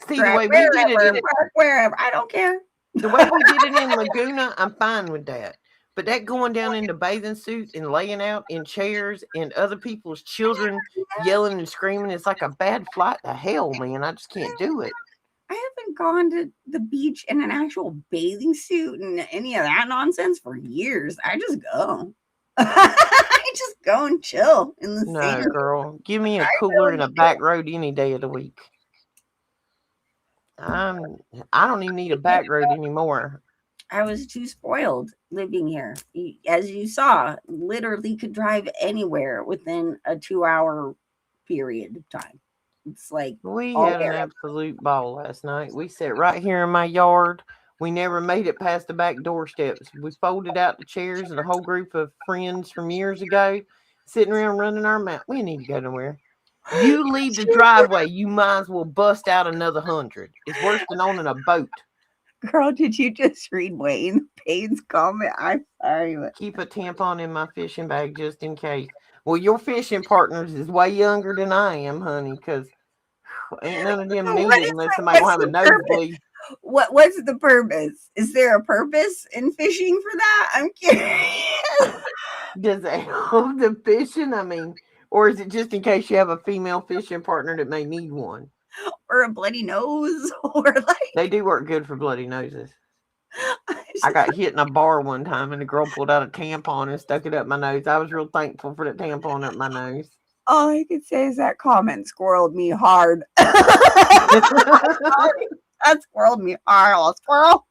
See, the Drive way we did it wherever, in park wherever. I don't care. The way we did it in Laguna, I'm fine with that. But that going down into bathing suits and laying out in chairs and other people's children yelling and screaming, it's like a bad flight to hell, man. I just can't do it. I haven't gone to the beach in an actual bathing suit and any of that nonsense for years. I just go. I just go and chill in the No, sand. girl. Give me a I cooler really and a do. back road any day of the week. I'm I don't even need a back road anymore. I was too spoiled living here. As you saw, literally could drive anywhere within a 2 hour period of time. It's like We all had an there. absolute ball last night. We sat right here in my yard. We never made it past the back doorsteps. We folded out the chairs and a whole group of friends from years ago sitting around running our mouth. We didn't need to go nowhere. You leave the driveway, you might as well bust out another 100. It's worse than owning a boat. Girl, did you just read Wayne Payne's comment? I'm sorry, but Keep a tampon in my fishing bag just in case. Well, your fishing partners is way younger than I am, honey, because ain't none of them what needed is unless somebody gonna what's have a the purpose? nosebleed. What's the purpose? Is there a purpose in fishing for that? I'm curious. Does it help the fishing? I mean, or is it just in case you have a female fishing partner that may need one? Or a bloody nose, or like They do work good for bloody noses. I got hit in a bar one time, and the girl pulled out a tampon and stuck it up my nose. I was real thankful for that tampon up my nose. All I could say is that comment squirreled me hard. That squirreled me hard, little squirrel.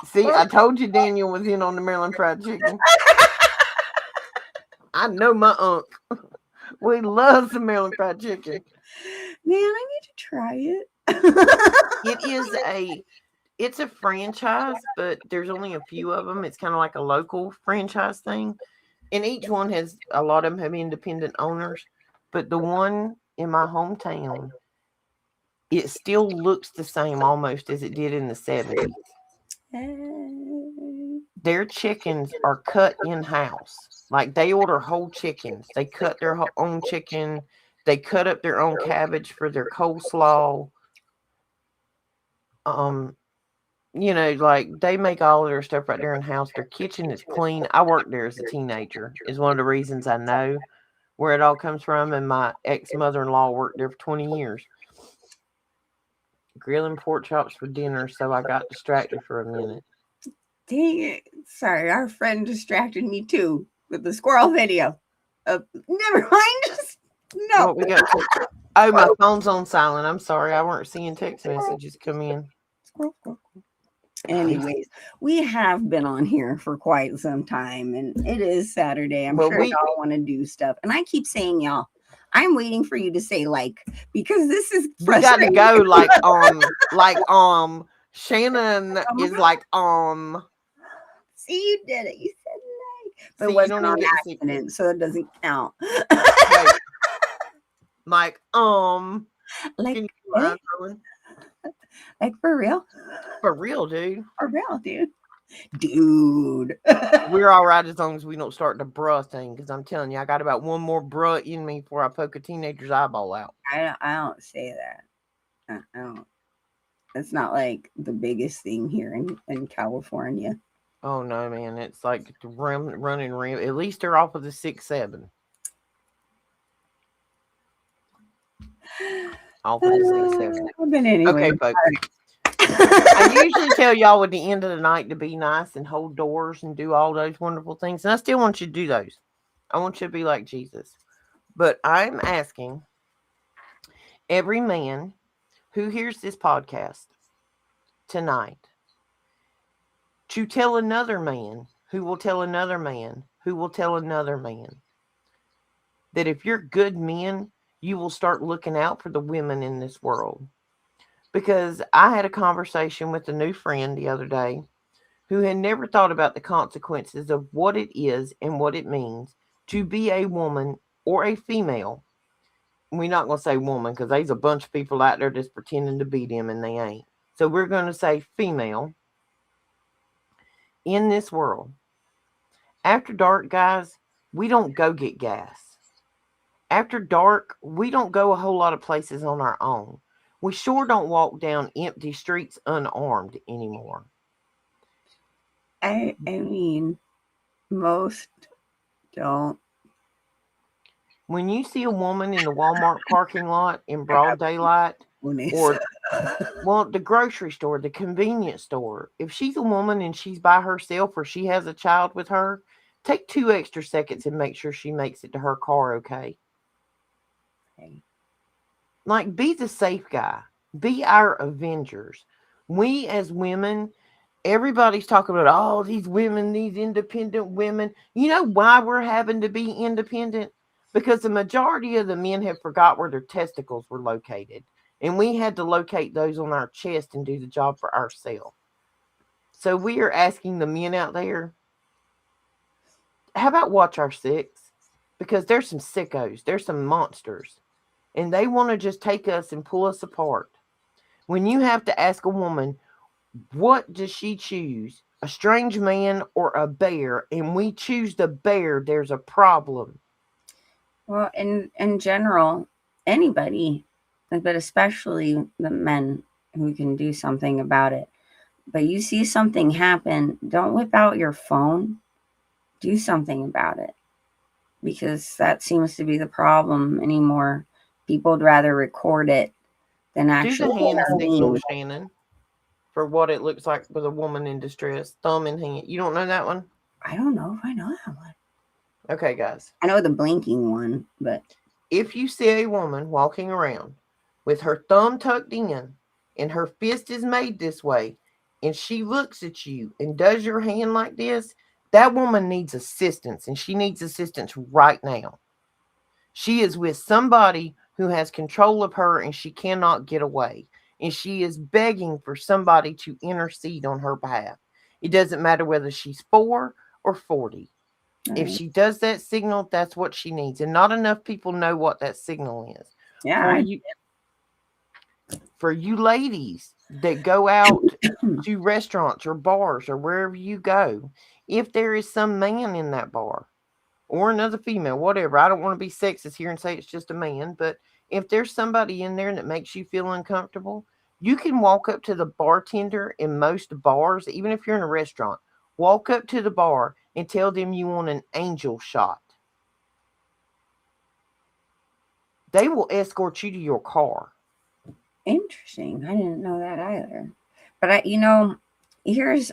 See, I told you Daniel was in on the Maryland fried chicken. I know my aunt. We love some Maryland fried chicken. Man, I need to try it. It's a franchise, but there's only a few of them. It's kind of like a local franchise thing. And each one has, a lot of them have independent owners. But the one in my hometown, it still looks the same almost as it did in the 70s. Their chickens are cut in-house. Like, they order whole chickens. They cut their own chicken. They cut up their own cabbage for their coleslaw. Like, they make all of their stuff right there in-house. Their kitchen is clean. I worked there as a teenager. Is one of the reasons I know where it all comes from. And my ex-mother-in-law worked there for 20 years. Grilling pork chops for dinner, so I got distracted for a minute. Dang it. Sorry, our friend distracted me too with the squirrel video. Never mind. Just no. What we got? Oh, my phone's on silent. I'm sorry. I weren't seeing text messages come in. Squirrel. Anyways, we have been on here for quite some time, and it is Saturday. I'm sure y'all want to do stuff. And I keep saying y'all. I'm waiting for you to say like, because this is we got to go like Shannon is like See, you did it. You said like, but it wasn't an accident, so it doesn't count. Like like for real? For real, dude. For real, dude. We're all right as long as we don't start the bruh thing, because I'm telling you, I got about one more bruh in me before I poke a teenager's eyeball out. I don't say that. I don't. It's not like the biggest thing here in California. Oh no, man! It's like running rim. At least they're off of the 6-7. Off of the 6-7. But anyway, okay, folks. I usually tell y'all at the end of the night to be nice and hold doors and do all those wonderful things. And I still want you to do those. I want you to be like Jesus. But I'm asking every man who hears this podcast tonight to tell another man who will tell another man who will tell another man that if you're good men, you will start looking out for the women in this world. Because I had a conversation with a new friend the other day who had never thought about the consequences of what it is and what it means to be a woman or a female. We're not going to say woman because there's a bunch of people out there just pretending to be them and they ain't. So we're going to say female in this world. After dark, guys, we don't go get gas. After dark, we don't go a whole lot of places on our own. We sure don't walk down empty streets unarmed anymore. I mean, most don't. When you see a woman in the Walmart parking lot in broad daylight, or the grocery store, the convenience store, if she's a woman and she's by herself or she has a child with her, take 2 extra seconds and make sure she makes it to her car okay. Like, be the safe guy. Be our Avengers. We as women, everybody's talking about all these women, these independent women. You know why we're having to be independent? Because the majority of the men have forgot where their testicles were located. And we had to locate those on our chest and do the job for ourselves. So we are asking the men out there, how about watch our six? Because there's some sickos. There's some monsters. And they want to just take us and pull us apart. When you have to ask a woman, what does she choose? A strange man or a bear? And we choose the bear, there's a problem. Well, in general, anybody, but especially the men who can do something about it. But you see something happen, don't whip out your phone. Do something about it. Because that seems to be the problem anymore. People would rather record it than actually. Do the hand signal, Shannon. for what it looks like with a woman in distress. Thumb in hand. You don't know that one? I don't know if I know that one. Okay, guys. I know the blinking one, but If you see a woman walking around with her thumb tucked in and her fist is made this way, and she looks at you and does your hand like this, that woman needs assistance, and she needs assistance right now. She is with somebody who has control of her and she cannot get away. And she is begging for somebody to intercede on her behalf. It doesn't matter whether she's 4 or 40. If right. she does that signal, that's what she needs. And not enough people know what that signal is. For Yeah. you for you ladies that go out to restaurants or bars or wherever you go, if there is some man in that bar or another female, whatever. I don't want to be sexist here and say it's just a man, but if there's somebody in there that makes you feel uncomfortable, you can walk up to the bartender in most bars, even if you're in a restaurant. Walk up to the bar and tell them you want an angel shot. They will escort you to your car. Interesting. I didn't know that either. But here's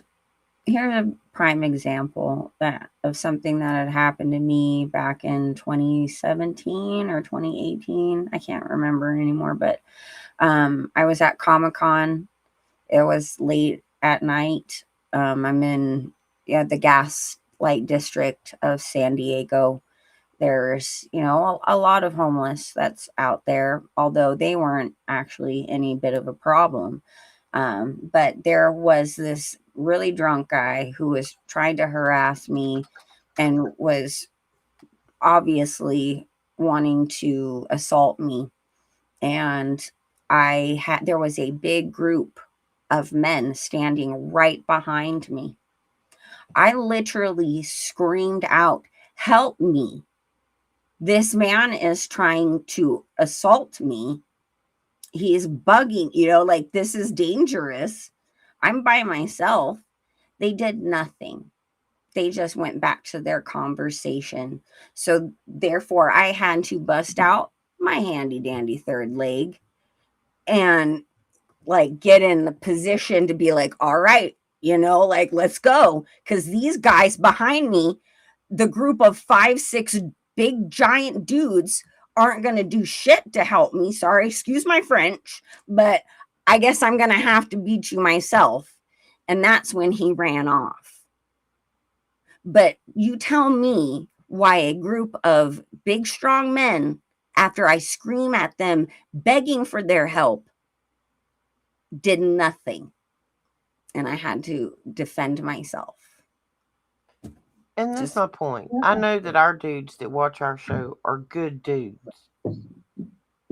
a prime example that of something that had happened to me back in 2017 or 2018. I can't remember anymore, but I was at Comic-Con. It was late at night. I'm in the Gaslight district of San Diego. There's, a lot of homeless that's out there, although they weren't actually any bit of a problem. But there was this really drunk guy who was trying to harass me and was obviously wanting to assault me. And there was a big group of men standing right behind me. I literally screamed out, "Help me. This man is trying to assault me. He is bugging, like this is dangerous. I'm by myself." They did nothing. They just went back to their conversation. So therefore, I had to bust out my handy dandy third leg and like get in the position to be like, all right, like let's go. Because these guys behind me, the group of 5, 6 big giant dudes aren't going to do shit to help me. Sorry, excuse my French, but I guess I'm going to have to beat you myself. And that's when he ran off. But you tell me why a group of big, strong men, after I scream at them, begging for their help, did nothing. And I had to defend myself. And that's my point. I know that our dudes that watch our show are good dudes.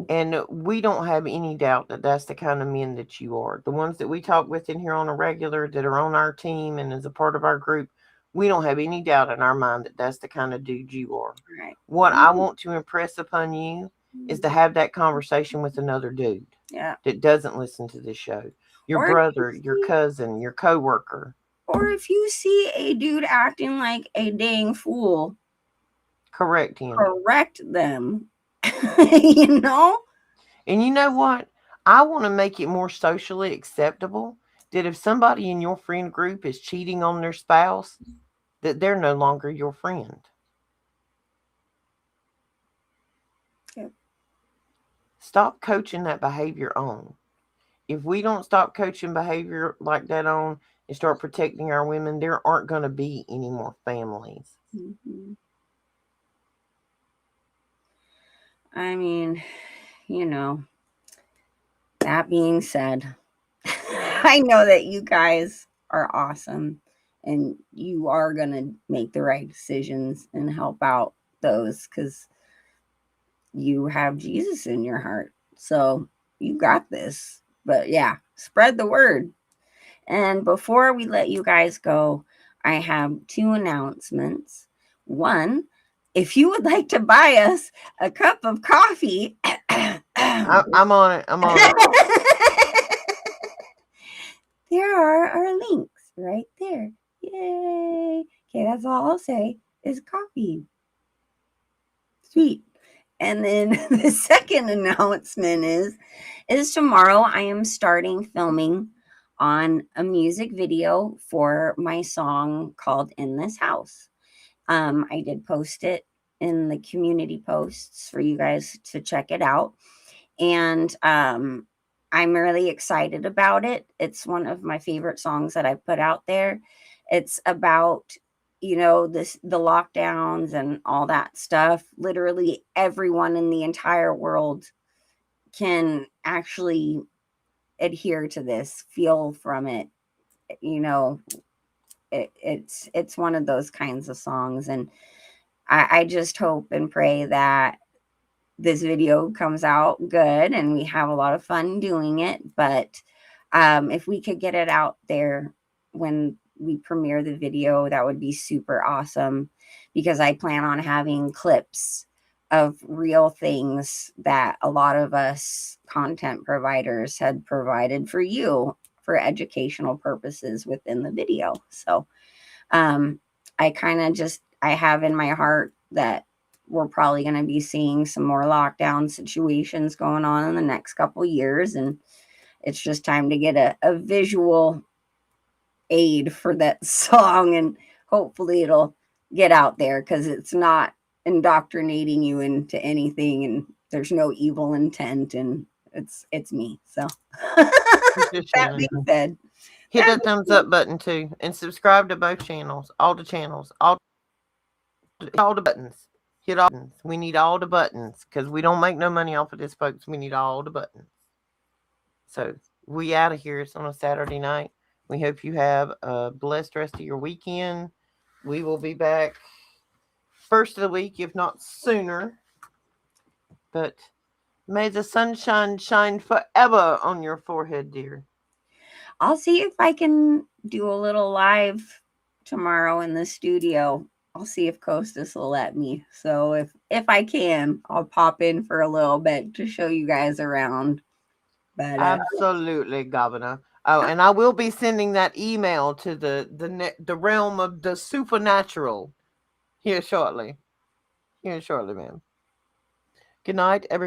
And we don't have any doubt that that's the kind of men that you are. The ones that we talk with in here on a regular that are on our team and as a part of our group, we don't have any doubt in our mind that that's the kind of dude you are. Right. What I want to impress upon you is to have that conversation with another dude that doesn't listen to this show. Your brother, your cousin, your coworker. Or if you see a dude acting like a dang fool, correct him. Correct them. And you know what? I want to make it more socially acceptable that if somebody in your friend group is cheating on their spouse, that they're no longer your friend. Yep. Stop coaching that behavior on. If we don't stop coaching behavior like that on and start protecting our women, there aren't going to be any more families. Mm-hmm. I mean, that being said, I know that you guys are awesome and you are going to make the right decisions and help out those because you have Jesus in your heart. So you got this. But yeah, spread the word. And before we let you guys go, I have 2 announcements. One, if you would like to buy us a cup of coffee, I'm on it. I'm on it. There are our links right there. Yay. Okay, that's all I'll say is coffee. Sweet. And then the second announcement is tomorrow I am starting filming on a music video for my song called In This House. I did post it in the community posts for you guys to check it out. And I'm really excited about it. It's one of my favorite songs that I've put out there. It's about, the lockdowns and all that stuff. Literally everyone in the entire world can actually adhere to this, feel from it. You know, it's one of those kinds of songs, and I just hope and pray that this video comes out good and we have a lot of fun doing it. But if we could get it out there when we premiere the video, that would be super awesome, because I plan on having clips of real things that a lot of us content providers had provided for you for educational purposes within the video. So I have in my heart that we're probably going to be seeing some more lockdown situations going on in the next couple years, and it's just time to get a visual aid for that song, and hopefully it'll get out there, because it's not indoctrinating you into anything, and there's no evil intent, and it's me. So that being said, hit that thumbs up button too, and subscribe to both channels, all the channels, all the buttons. Hit all the buttons. We need all the buttons, because we don't make no money off of this, folks. We need all the buttons. So we out of here. It's on a Saturday night. We hope you have a blessed rest of your weekend. We will be back first of the week, if not sooner. But may the sunshine shine forever on your forehead, dear. I'll see if I can do a little live tomorrow in the studio. I'll see if Costas will let me. So if I can, I'll pop in for a little bit to show you guys around. But absolutely, Governor. Oh, and I will be sending that email to the realm of the supernatural here shortly. Ma'am. Good night, everyone.